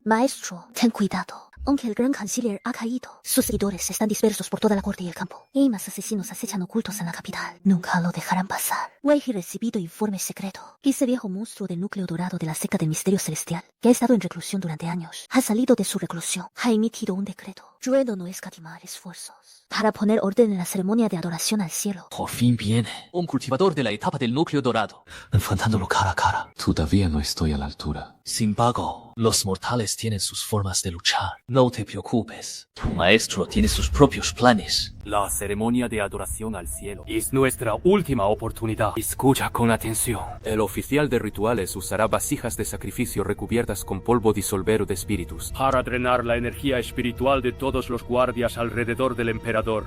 Maestro, ten cuidado. Aunque el gran canciller ha caído, sus seguidores están dispersos por toda la corte y el campo. Y más asesinos acechan ocultos en la capital. Nunca lo dejarán pasar. Wei ha recibido informe secreto. Ese viejo monstruo del núcleo dorado de la secta del misterio celestial, que ha estado en reclusión durante años, ha salido de su reclusión. Ha emitido un decreto. Ruego no escatimar esfuerzos para poner orden en la ceremonia de adoración al cielo. Por fin viene un cultivador de la etapa del núcleo dorado, enfrentándolo cara a cara. Todavía no estoy a la altura. Sin embargo, los mortales tienen sus formas de luchar. No te preocupes. Tu maestro tiene sus propios planes. La ceremonia de adoración al cielo es nuestra última oportunidad. Escucha con atención. El oficial de rituales usará vasijas de sacrificio recubiertas con polvo disolvero de espíritus para drenar la energía espiritual de todos los guardias alrededor del emperador.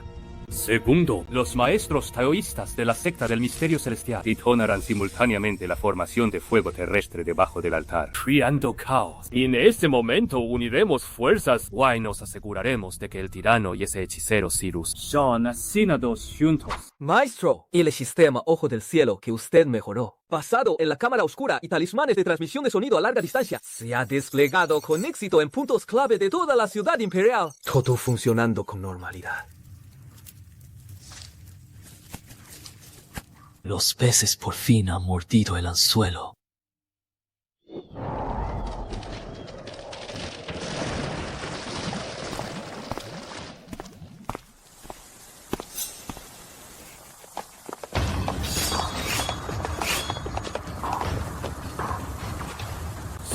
Segundo, los maestros taoístas de la secta del misterio celestial detonarán simultáneamente la formación de fuego terrestre debajo del altar, creando caos. Y en ese momento uniremos fuerzas y nos aseguraremos de que el tirano y ese hechicero Sirus son asesinados juntos. Maestro, el sistema Ojo del Cielo que usted mejoró, basado en la cámara oscura y talismanes de transmisión de sonido a larga distancia, se ha desplegado con éxito en puntos clave de toda la ciudad imperial. Todo funcionando con normalidad. Los peces por fin han mordido el anzuelo.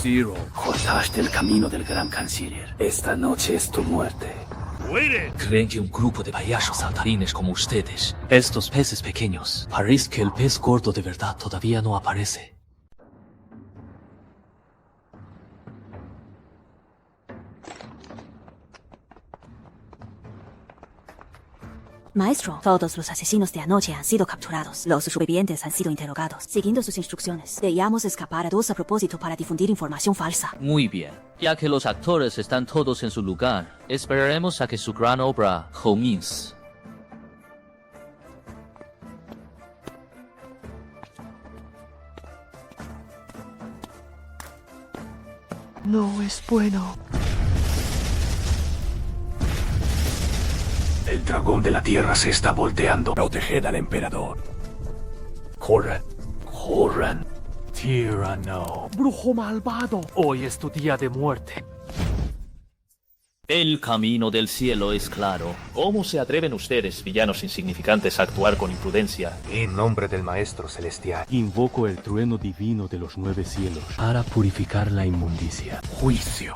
Zero, cortaste el camino del gran canciller. Esta noche es tu muerte. ¿Creen que un grupo de payasos saltarines como ustedes, estos peces pequeños, parece que el pez gordo de verdad todavía no aparece? Maestro, todos los asesinos de anoche han sido capturados. Los supervivientes han sido interrogados. Siguiendo sus instrucciones, debíamos escapar a dos a propósito para difundir información falsa. Muy bien. Ya que los actores están todos en su lugar, esperaremos a que su gran obra comience. No es bueno. El dragón de la tierra se está volteando. Proteged al emperador. Corran. Corran. Tirano. Brujo malvado. Hoy es tu día de muerte. El camino del cielo es claro. ¿Cómo se atreven ustedes, villanos insignificantes, a actuar con imprudencia? En nombre del Maestro Celestial, invoco el trueno divino de los 9 cielos para purificar la inmundicia. Juicio.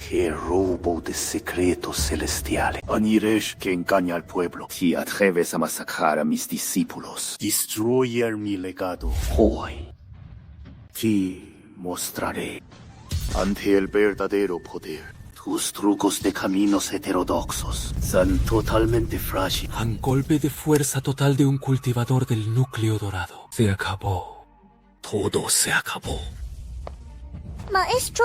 ¡Qué robo de secretos celestiales! Aniresh que engaña al pueblo. Si atreves a masacrar a mis discípulos, destruyer mi legado. Hoy te mostraré ante el verdadero poder. Tus trucos de caminos heterodoxos son totalmente frágiles. Un golpe de fuerza total de un cultivador del núcleo dorado. Se acabó. Todo se acabó. Maestro.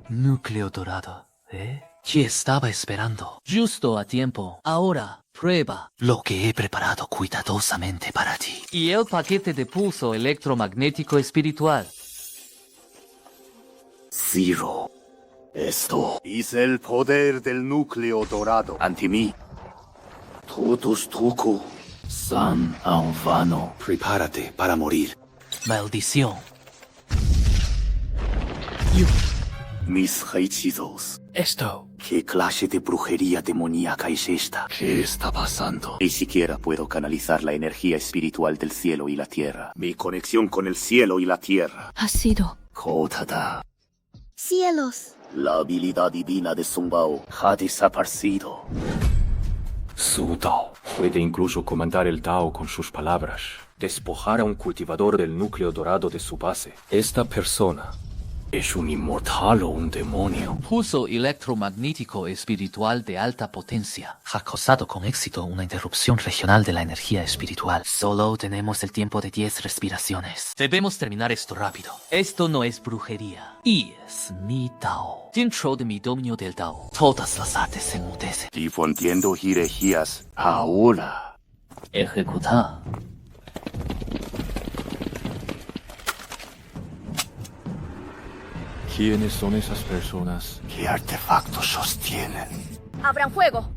Núcleo dorado, ¿eh? ¿Qué estaba esperando? Justo a tiempo. Ahora, prueba lo que he preparado cuidadosamente para ti. Y el paquete de pulso electromagnético espiritual. Zero. Esto es el poder del núcleo dorado. Ante mí, todos trucos son en vano. Prepárate para morir. Maldición. Mis hechizos. Esto. ¿Qué clase de brujería demoníaca es esta? ¿Qué está pasando? Ni siquiera puedo canalizar la energía espiritual del cielo y la tierra. Mi conexión con el cielo y la tierra Ha sido. cortada. Cielos. La habilidad divina de Sun Bao ha desaparecido. Su Tao puede incluso comandar el Tao con sus palabras. Despojar a un cultivador del núcleo dorado de su base. Esta persona ¿es un inmortal o un demonio? Pulso electromagnético espiritual de alta potencia. Ha causado con éxito una interrupción regional de la energía espiritual. Solo tenemos el tiempo de 10 respiraciones. Debemos terminar esto rápido. Esto no es brujería. Y es mi Tao. Dentro de mi dominio del Tao, todas las artes se enmudecen. Difundiendo herejías ahora. Ejecuta. ¿Quiénes son esas personas? ¿Qué artefactos sostienen? Abran fuego.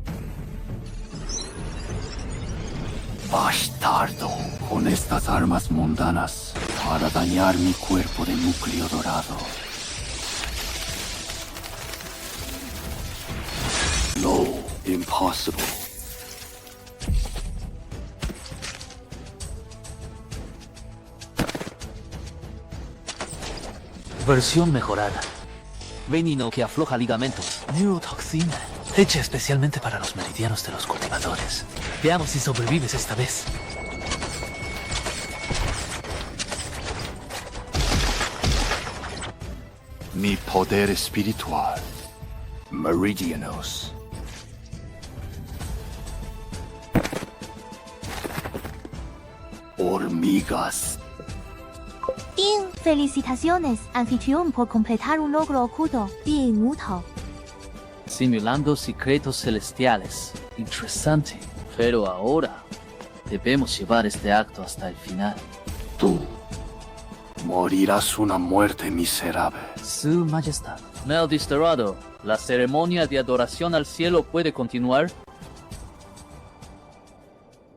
Bastardo, con estas armas mundanas para dañar mi cuerpo de núcleo dorado. No, impossible. Versión mejorada. Veneno que afloja ligamentos. Neurotoxina. Hecha especialmente para los meridianos de los cultivadores. Veamos si sobrevives esta vez. Mi poder espiritual. Meridianos. Hormigas. Ding, felicitaciones, anfitrión, por completar un logro oculto. Ding, Muto. Simulando secretos celestiales. Interesante. Pero ahora debemos llevar este acto hasta el final. Tú morirás una muerte miserable. Su Majestad. Melvis Dorado, ¿la ceremonia de adoración al cielo puede continuar?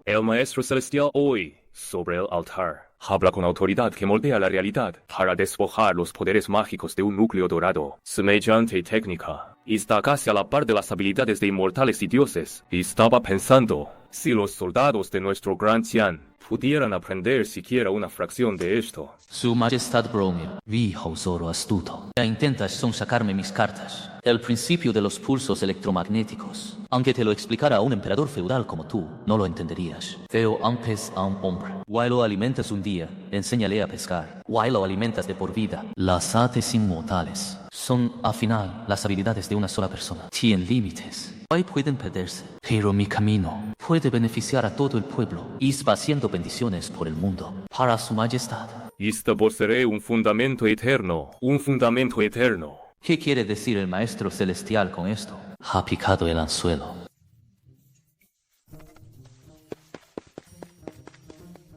El Maestro Celestial hoy, sobre el altar, habla con autoridad que moldea la realidad para despojar los poderes mágicos de un núcleo dorado. Semejante técnica está casi a la par de las habilidades de inmortales y dioses. Estaba pensando, si los soldados de nuestro Gran Qian pudieran aprender siquiera una fracción de esto. Su Majestad Bromir, viejo Zoro astuto. Ya intentas sonsacarme mis cartas. El principio de los pulsos electromagnéticos. Aunque te lo explicara un emperador feudal como tú, no lo entenderías. Veo antes a un hombre. Guay lo alimentas un día, enséñale a pescar. Guay lo alimentas de por vida. Las artes inmortales son, al final, las habilidades de una sola persona. Tienen límites. Guay pueden perderse, pero mi camino puede beneficiar a todo el pueblo y esparciendo bendiciones por el mundo. Para su Majestad. Esta poseerá un fundamento eterno. Un fundamento eterno. ¿Qué quiere decir el Maestro Celestial con esto? Ha picado el anzuelo.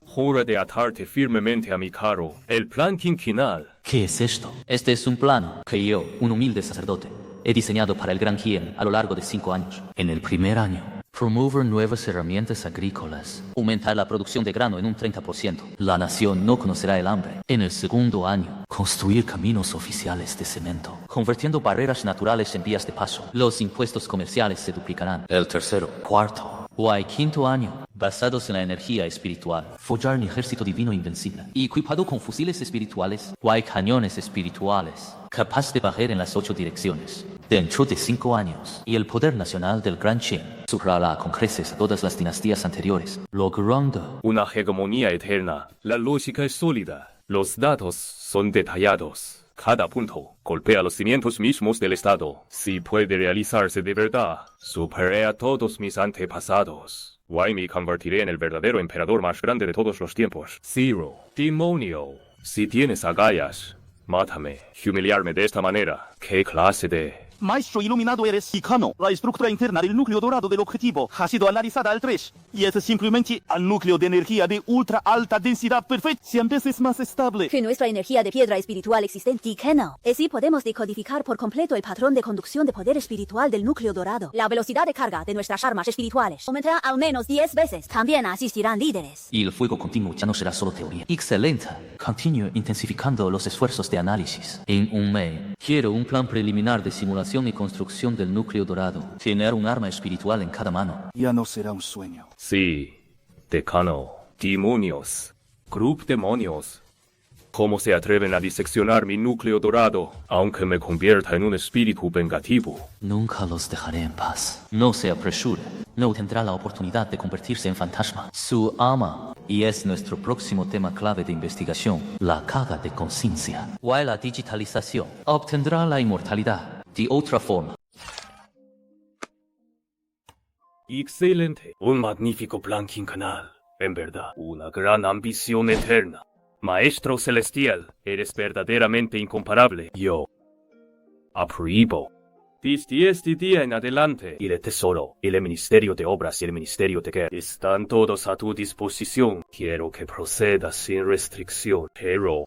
Jura de atarte firmemente a mi carro. El plan quinquenal. ¿Qué es esto? Este es un plano que yo, un humilde sacerdote, he diseñado para el Gran Qian a lo largo de 5 años. En el primer año, promover nuevas herramientas agrícolas, aumentar la producción de grano en un 30%. La nación no conocerá el hambre. En el segundo año, construir caminos oficiales de cemento, convirtiendo barreras naturales en vías de paso. Los impuestos comerciales se duplicarán. El tercero, cuarto, quinto año, basados en la energía espiritual, forjar un ejército divino invencible, equipado con fusiles espirituales, cañones espirituales, capaz de barrer en las 8 direcciones. Dentro de 5 años, y el poder nacional del Gran Qian superará con creces a todas las dinastías anteriores, logrando una hegemonía eterna. La lógica es sólida. Los datos son detallados. Cada punto golpea los cimientos mismos del Estado. Si puede realizarse de verdad, superé a todos mis antepasados. Guay me convertiré en el verdadero emperador más grande de todos los tiempos. Zero, demonio, si tienes agallas, mátame. Humillarme de esta manera, ¿qué clase de...? Maestro iluminado eres Icano. La estructura interna del núcleo dorado del objetivo ha sido analizada al 3 y es simplemente al núcleo de energía de ultra alta densidad perfecta, 100 veces más estable que nuestra energía de piedra espiritual existente. Icano. Así podemos decodificar por completo el patrón de conducción de poder espiritual del núcleo dorado. La velocidad de carga de nuestras armas espirituales aumentará al menos 10 veces. También asistirán líderes. Y el fuego continuo ya no será solo teoría. Excelente. Continúe intensificando los esfuerzos de análisis. En un mes, quiero un plan preliminar de simulación y construcción del núcleo dorado. Tener un arma espiritual en cada mano. Ya no será un sueño. Sí, decano, demonios, grupo demonios. ¿Cómo se atreven a diseccionar mi núcleo dorado, aunque me convierta en un espíritu vengativo? Nunca los dejaré en paz. No se apresure. No tendrá la oportunidad de convertirse en fantasma. Su ama, y es nuestro próximo tema clave de investigación, la carga de conciencia. O la digitalización obtendrá la inmortalidad. De otra forma. Excelente. Un magnífico plan quinquenal. En verdad, una gran ambición eterna. Maestro Celestial, eres verdaderamente incomparable. Yo apruebo. Desde este día en adelante, el Tesoro, el Ministerio de Obras y el Ministerio de Guerra están todos a tu disposición. Quiero que procedas sin restricción, pero...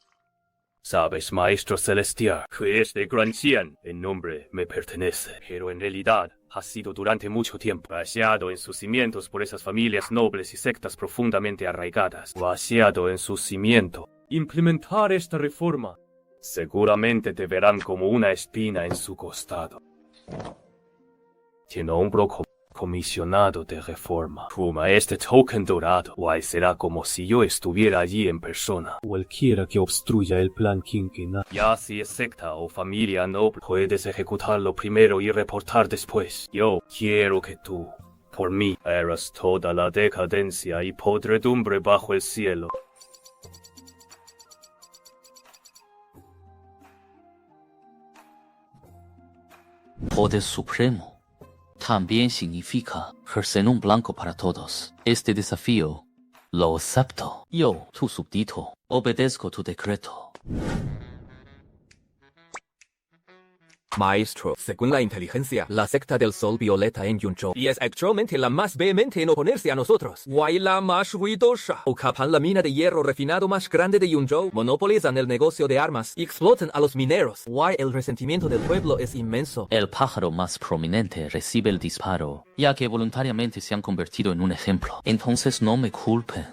Sabes, Maestro Celestial, que este Gran Qian, en nombre, me pertenece, pero en realidad ha sido durante mucho tiempo vaciado en sus cimientos por esas familias nobles y sectas profundamente arraigadas. Vaciado en su cimiento. Implementar esta reforma seguramente te verán como una espina en su costado. Te nombro Comisionado de reforma. Toma este token dorado. Guay será como si yo estuviera allí en persona. Cualquiera que obstruya el plan quinquenal. Ya si es secta o familia noble, puedes ejecutarlo primero y reportar después. Yo quiero que tú, por mí, eras toda la decadencia y podredumbre bajo el cielo. Poder supremo también significa ejercer un blanco para todos. Este desafío lo acepto. Yo, tu súbdito, obedezco tu decreto. Maestro, según la inteligencia, la secta del Sol Violeta en Yunzhou y es actualmente la más vehemente en oponerse a nosotros. Guay la más ruidosa. Ocupan la mina de hierro refinado más grande de Yunzhou, monopolizan el negocio de armas y explotan a los mineros. Guay, el resentimiento del pueblo es inmenso. El pájaro más prominente recibe el disparo, ya que voluntariamente se han convertido en un ejemplo. Entonces no me culpen.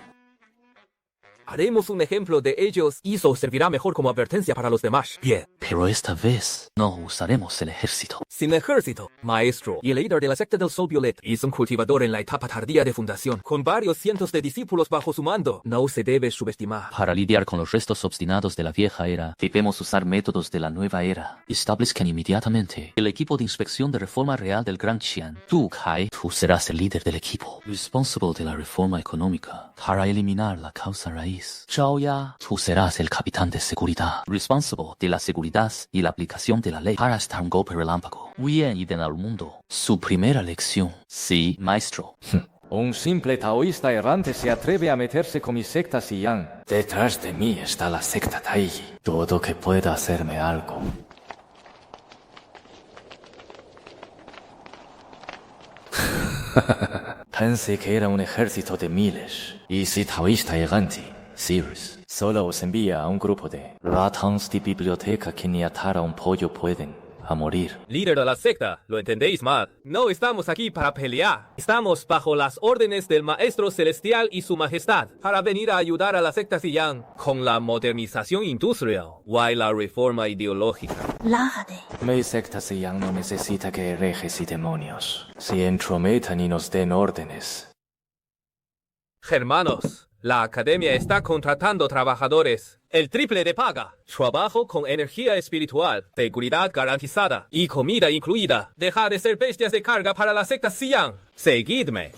Haremos un ejemplo de ellos y eso servirá mejor como advertencia para los demás. Bien. Pero esta vez no usaremos el ejército. Sin ejército, maestro y el líder de la secta del Sol Violeta es un cultivador en la etapa tardía de fundación, con varios cientos de discípulos bajo su mando. No se debe subestimar. Para lidiar con los restos obstinados de la vieja era, debemos usar métodos de la nueva era. Establezcan inmediatamente el equipo de inspección de reforma real del Gran Xian. Tú, Kai, tú serás el líder del equipo, responsable de la reforma económica, para eliminar la causa raíz. Zhao Ya, tú serás el capitán de seguridad, responsable de la seguridad y la aplicación de la ley para estar un golpe relámpago. Bien y al mundo. Su primera lección. Sí, maestro. Un simple taoísta errante se atreve a meterse con mi secta Xiyang. Detrás de mí está la secta Taiji. Todo que pueda hacerme algo. Pensé que era un ejército de miles. Y si taoísta errante, Sirius, solo os envía a un grupo de ratones de biblioteca que ni atar a un pollo pueden, a morir. Líder de la secta, lo entendéis mal. No estamos aquí para pelear. Estamos bajo las órdenes del Maestro Celestial y su Majestad, para venir a ayudar a la secta Xiyang con la modernización industrial y la reforma ideológica. Lájate. Mi secta Xiyang no necesita que herejes y demonios se entrometan y nos den órdenes. Hermanos, la academia está contratando trabajadores. El triple de paga. Trabajo con energía espiritual, seguridad garantizada y comida incluida. Dejar de ser bestias de carga para la secta Xiyang. Seguidme.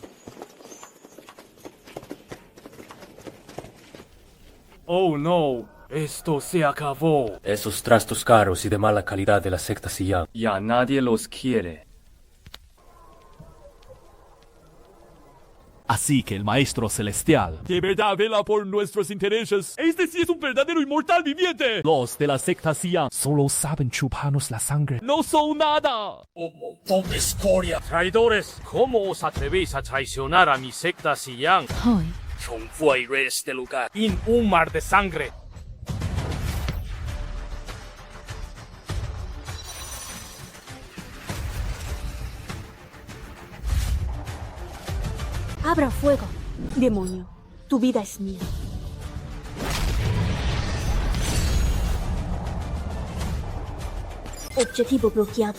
Oh no, esto se acabó. Esos trastos caros y de mala calidad de la secta Xiyang. Ya nadie los quiere. Así que el Maestro Celestial de verdad vela por nuestros intereses. Este sí es un verdadero inmortal viviente. Los de la secta Xiyang solo saben chuparnos la sangre. No son nada. ¡Oh, montón de escoria! ¡Traidores! ¿Cómo os atrevéis a traicionar a mi secta Xiyang? Hoy. Fuera de este lugar, en un mar de sangre. Abra fuego. Demonio, tu vida es mía. Objetivo bloqueado.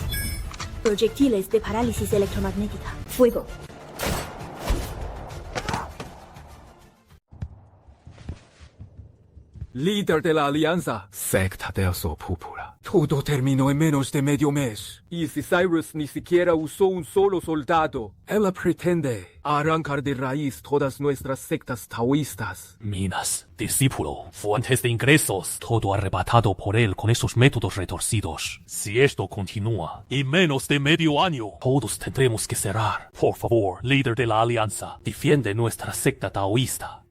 Proyectiles de parálisis electromagnética. Fuego. Líder de la alianza. Secta del Sol Púrpura. Todo terminó en menos de medio mes. Y si Cyrus ni siquiera usó un solo soldado, él pretende arrancar de raíz todas nuestras sectas taoístas. Minas, discípulo, fuentes de ingresos, todo arrebatado por él con esos métodos retorcidos. Si esto continúa, en menos de medio año, todos tendremos que cerrar. Por favor, líder de la alianza, defiende nuestra secta taoísta.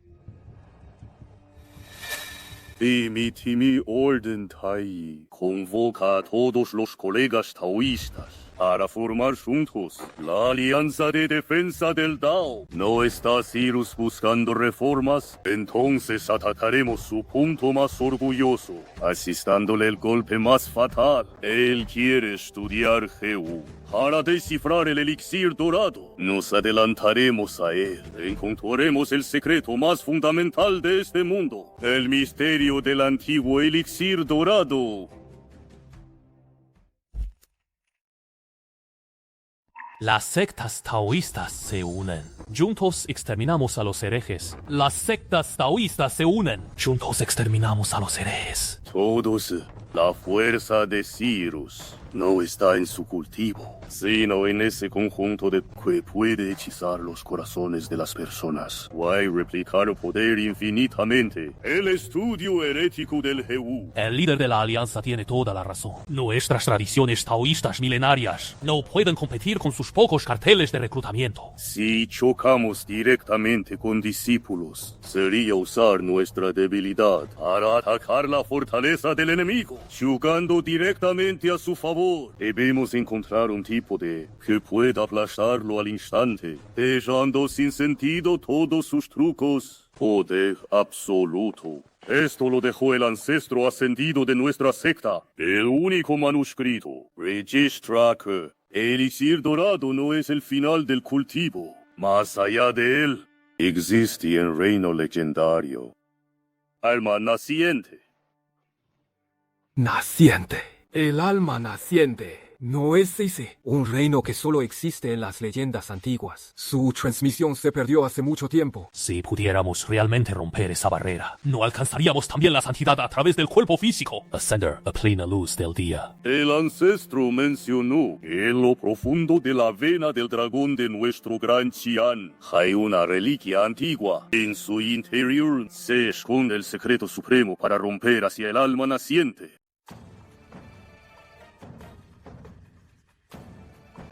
Emite mi orden, Tai. Convoca a todos los colegas taoístas para formar juntos la Alianza de Defensa del Dao. ¿No está Cyrus buscando reformas? Entonces atacaremos su punto más orgulloso, asestándole el golpe más fatal. Él quiere estudiar GU para descifrar el elixir dorado. Nos adelantaremos a él. Encontraremos el secreto más fundamental de este mundo, el misterio del antiguo elixir dorado. Las sectas taoístas se unen. Juntos exterminamos a los herejes. Las sectas taoístas se unen. Juntos exterminamos a los herejes. Todos, la fuerza de Cyrus no está en su cultivo, sino en ese conjunto de que puede hechizar los corazones de las personas. Puede replicar poder infinitamente. El estudio herético del Heu. El líder de la alianza tiene toda la razón. Nuestras tradiciones taoístas milenarias no pueden competir con sus pocos carteles de reclutamiento. Si chocamos directamente con discípulos, sería usar nuestra debilidad para atacar la fortaleza del enemigo, jugando directamente a su favor. Debemos encontrar un tipo de que pueda aplastarlo al instante, dejando sin sentido todos sus trucos. Poder absoluto. Esto lo dejó el ancestro ascendido de nuestra secta. El único manuscrito registra que el elixir dorado no es el final del cultivo. Más allá de él, existe el reino legendario. Alma naciente. Naciente. El alma naciente. No es ese un reino que solo existe en las leyendas antiguas. Su transmisión se perdió hace mucho tiempo. Si pudiéramos realmente romper esa barrera, ¿no alcanzaríamos también la santidad a través del cuerpo físico? Ascender a plena luz del día. El ancestro mencionó que en lo profundo de la vena del dragón de nuestro gran Qian hay una reliquia antigua. En su interior se esconde el secreto supremo para romper hacia el alma naciente.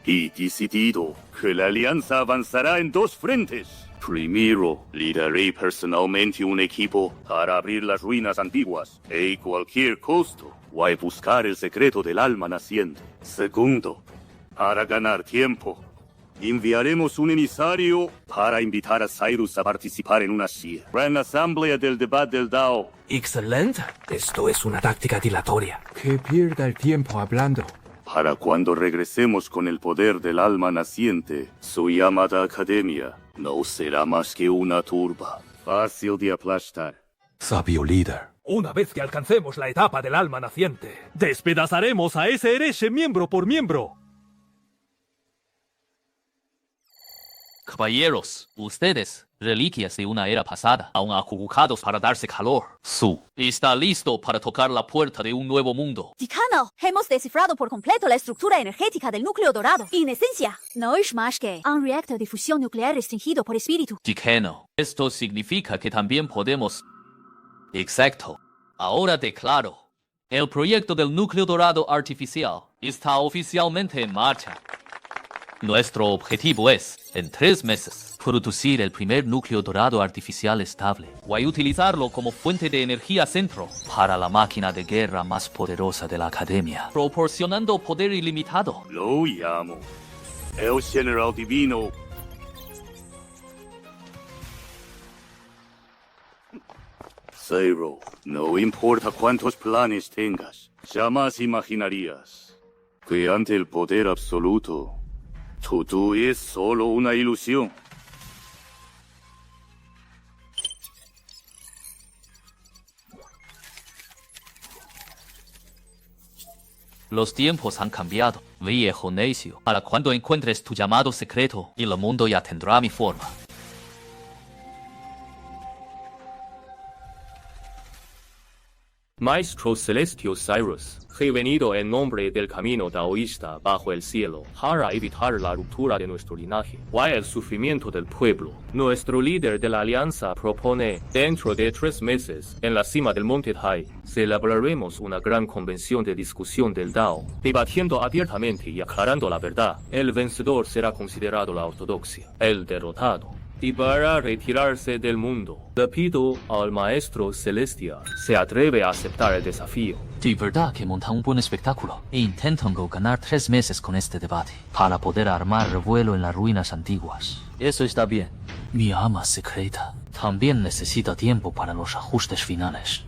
Y decidido que la alianza avanzará en dos frentes. Primero, lideraré personalmente un equipo para abrir las ruinas antiguas, y a cualquier costo, voy a buscar el secreto del alma naciente. Segundo, para ganar tiempo, enviaremos un emisario para invitar a Cyrus a participar en una gran asamblea del debate del Dao. Excelente. Esto es una táctica dilatoria. Que pierda el tiempo hablando. Para cuando regresemos con el poder del alma naciente, su llamada academia no será más que una turba, fácil de aplastar. Sabio líder. Una vez que alcancemos la etapa del alma naciente, despedazaremos a ese hereje miembro por miembro. Caballeros, ustedes, reliquias de una era pasada, aún acurrucados para darse calor. Su está listo para tocar la puerta de un nuevo mundo. Decano, hemos descifrado por completo la estructura energética del núcleo dorado. En esencia, no es más que un reactor de fusión nuclear restringido por espíritu. Decano, esto significa que también podemos... Exacto. Ahora declaro. El proyecto del núcleo dorado artificial está oficialmente en marcha. Nuestro objetivo es, en 3 meses, producir el primer núcleo dorado artificial estable. Voy a utilizarlo como fuente de energía centro para la máquina de guerra más poderosa de la academia, proporcionando poder ilimitado. Lo llamo el General Divino. Zero, no importa cuántos planes tengas, jamás imaginarías que ante el poder absoluto, tú es solo una ilusión. Los tiempos han cambiado, viejo necio. Para cuando encuentres tu llamado secreto, y el mundo ya tendrá mi forma. Maestro Celestio Cyrus, he venido en nombre del camino taoísta bajo el cielo para evitar la ruptura de nuestro linaje o el sufrimiento del pueblo. Nuestro líder de la alianza propone, dentro de 3 meses, en la cima del Monte Tai, celebraremos una gran convención de discusión del Dao, debatiendo abiertamente y aclarando la verdad. El vencedor será considerado la ortodoxia, el derrotado deberá retirarse del mundo. Le pido al maestro celestial, ¿se atreve a aceptar el desafío? De verdad que montan un buen espectáculo e intentan ganar 3 meses con este debate para poder armar revuelo en las ruinas antiguas. Eso está bien. Mi alma secreta también necesita tiempo para los ajustes finales.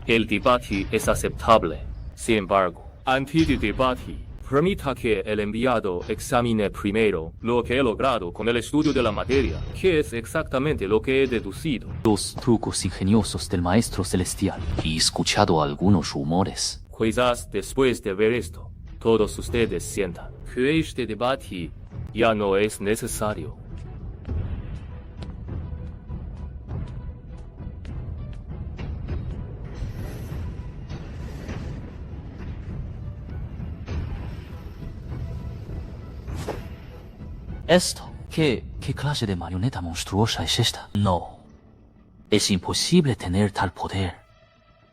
El debate es aceptable. Sin embargo, antes del debate, permita que el enviado examine primero lo que he logrado con el estudio de la materia, que es exactamente lo que he deducido. Los trucos ingeniosos del maestro celestial y escuchado algunos rumores. Quizás después de ver esto, todos ustedes sientan que este debate ya no es necesario. Esto, ¿qué clase de marioneta monstruosa es esta? No. Es imposible tener tal poder.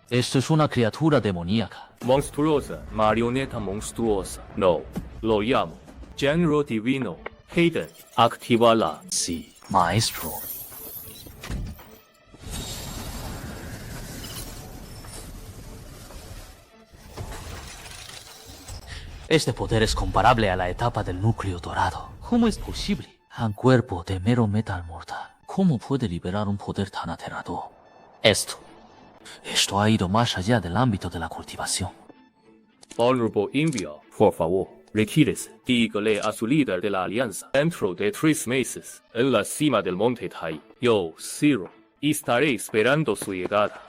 Esto es una criatura demoníaca. Monstruosa, marioneta monstruosa. No, lo llamo Genero Divino. Hayden, actívala. Sí, maestro. Este poder es comparable a la etapa del núcleo dorado. ¿Cómo es posible? Un cuerpo de mero metal mortal. ¿Cómo puede liberar un poder tan aterrador? Esto ha ido más allá del ámbito de la cultivación. Honorable Invia, por favor, retírese. Dígale a su líder de la alianza. Dentro de 3 meses, en la cima del monte Tai, yo, Zero, estaré esperando su llegada.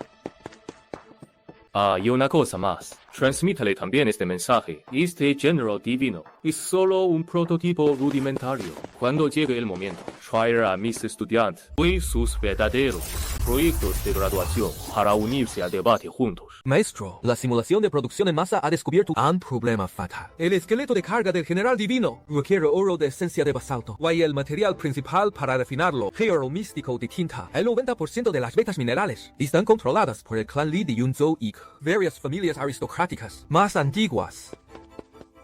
Y una cosa más. Transmítale también este mensaje. Este Genero Divino es solo un prototipo rudimentario. Cuando llegue el momento, traerá a mis estudiantes y sus verdaderos proyectos de graduación para unirse al debate juntos. Maestro, la simulación de producción en masa ha descubierto un problema fatal. El esqueleto de carga del General Divino requiere oro de esencia de basalto. Y el material principal para refinarlo, oro místico de tinta. El 90% de las vetas minerales están controladas por el clan Li de Yunzhou y varias familias aristocráticas más antiguas.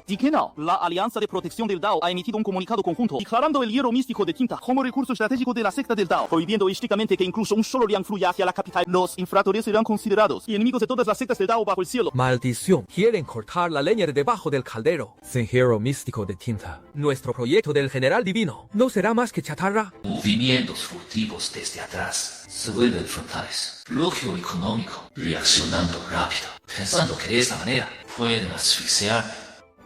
Dickenau, la Alianza de Protección del Dao ha emitido un comunicado conjunto declarando el hierro místico de tinta como recurso estratégico de la secta del Dao, prohibiendo estrictamente que incluso un solo liang fluya hacia la capital. Los infractores serán considerados y enemigos de todas las sectas del Dao bajo el cielo. Maldición, quieren cortar la leña de debajo del caldero. Sin hierro místico de tinta, nuestro proyecto del General Divino no será más que chatarra. Movimientos furtivos desde atrás se vuelven frontales. Bloqueo económico, reaccionando rápido, pensando que de esta manera pueden asfixiar.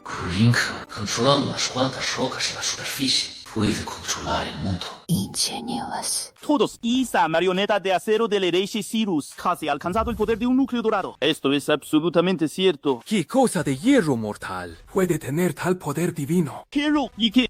Kurinka, controlando unas cuantas rocas en la superficie, puede controlar el mundo. Ingenious. Todos, esa marioneta de acero del hereje Cyrus casi ha alcanzado el poder de un núcleo dorado. Esto es absolutamente cierto. ¿Qué cosa de hierro mortal puede tener tal poder divino? Hierro y que...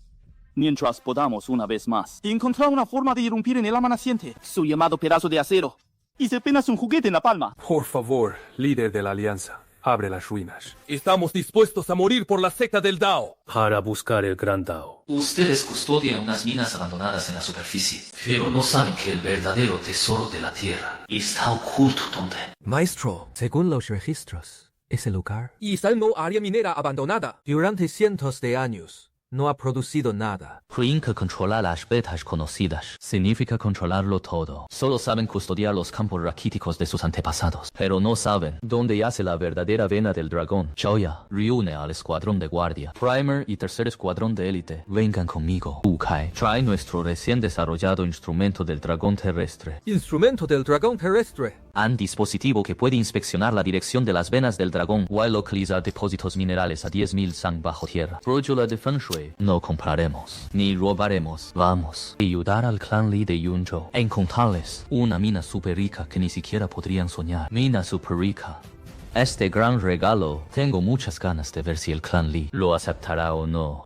Mientras podamos una vez más encontrar una forma de irrumpir en el alma naciente, su llamado pedazo de acero, y se apenas un juguete en la palma. Por favor, líder de la alianza. Abre las ruinas. Estamos dispuestos a morir por la secta del Dao. Para buscar el gran Dao. Ustedes custodian unas minas abandonadas en la superficie, pero no saben que el verdadero tesoro de la tierra está oculto donde. Maestro, según los registros, ese lugar está en una área minera abandonada durante cientos de años. No ha producido nada. Kurinka controla las vetas conocidas. Significa controlarlo todo. Solo saben custodiar los campos raquíticos de sus antepasados, pero no saben dónde yace la verdadera vena del dragón. Xiaoya, reúne al escuadrón de guardia. Primer y tercer escuadrón de élite, vengan conmigo. Wu Kai, trae nuestro recién desarrollado instrumento del dragón terrestre. ¿Instrumento del dragón terrestre? Un dispositivo que puede inspeccionar la dirección de las venas del dragón o localizar depósitos minerales a 10.000 sang bajo tierra. Brújula de Feng Shui. No compraremos, ni robaremos. Vamos a ayudar al clan Li de Yunzhou a encontrarles una mina super rica que ni siquiera podrían soñar. Mina super rica. Este gran regalo, tengo muchas ganas de ver si el clan Li lo aceptará o no.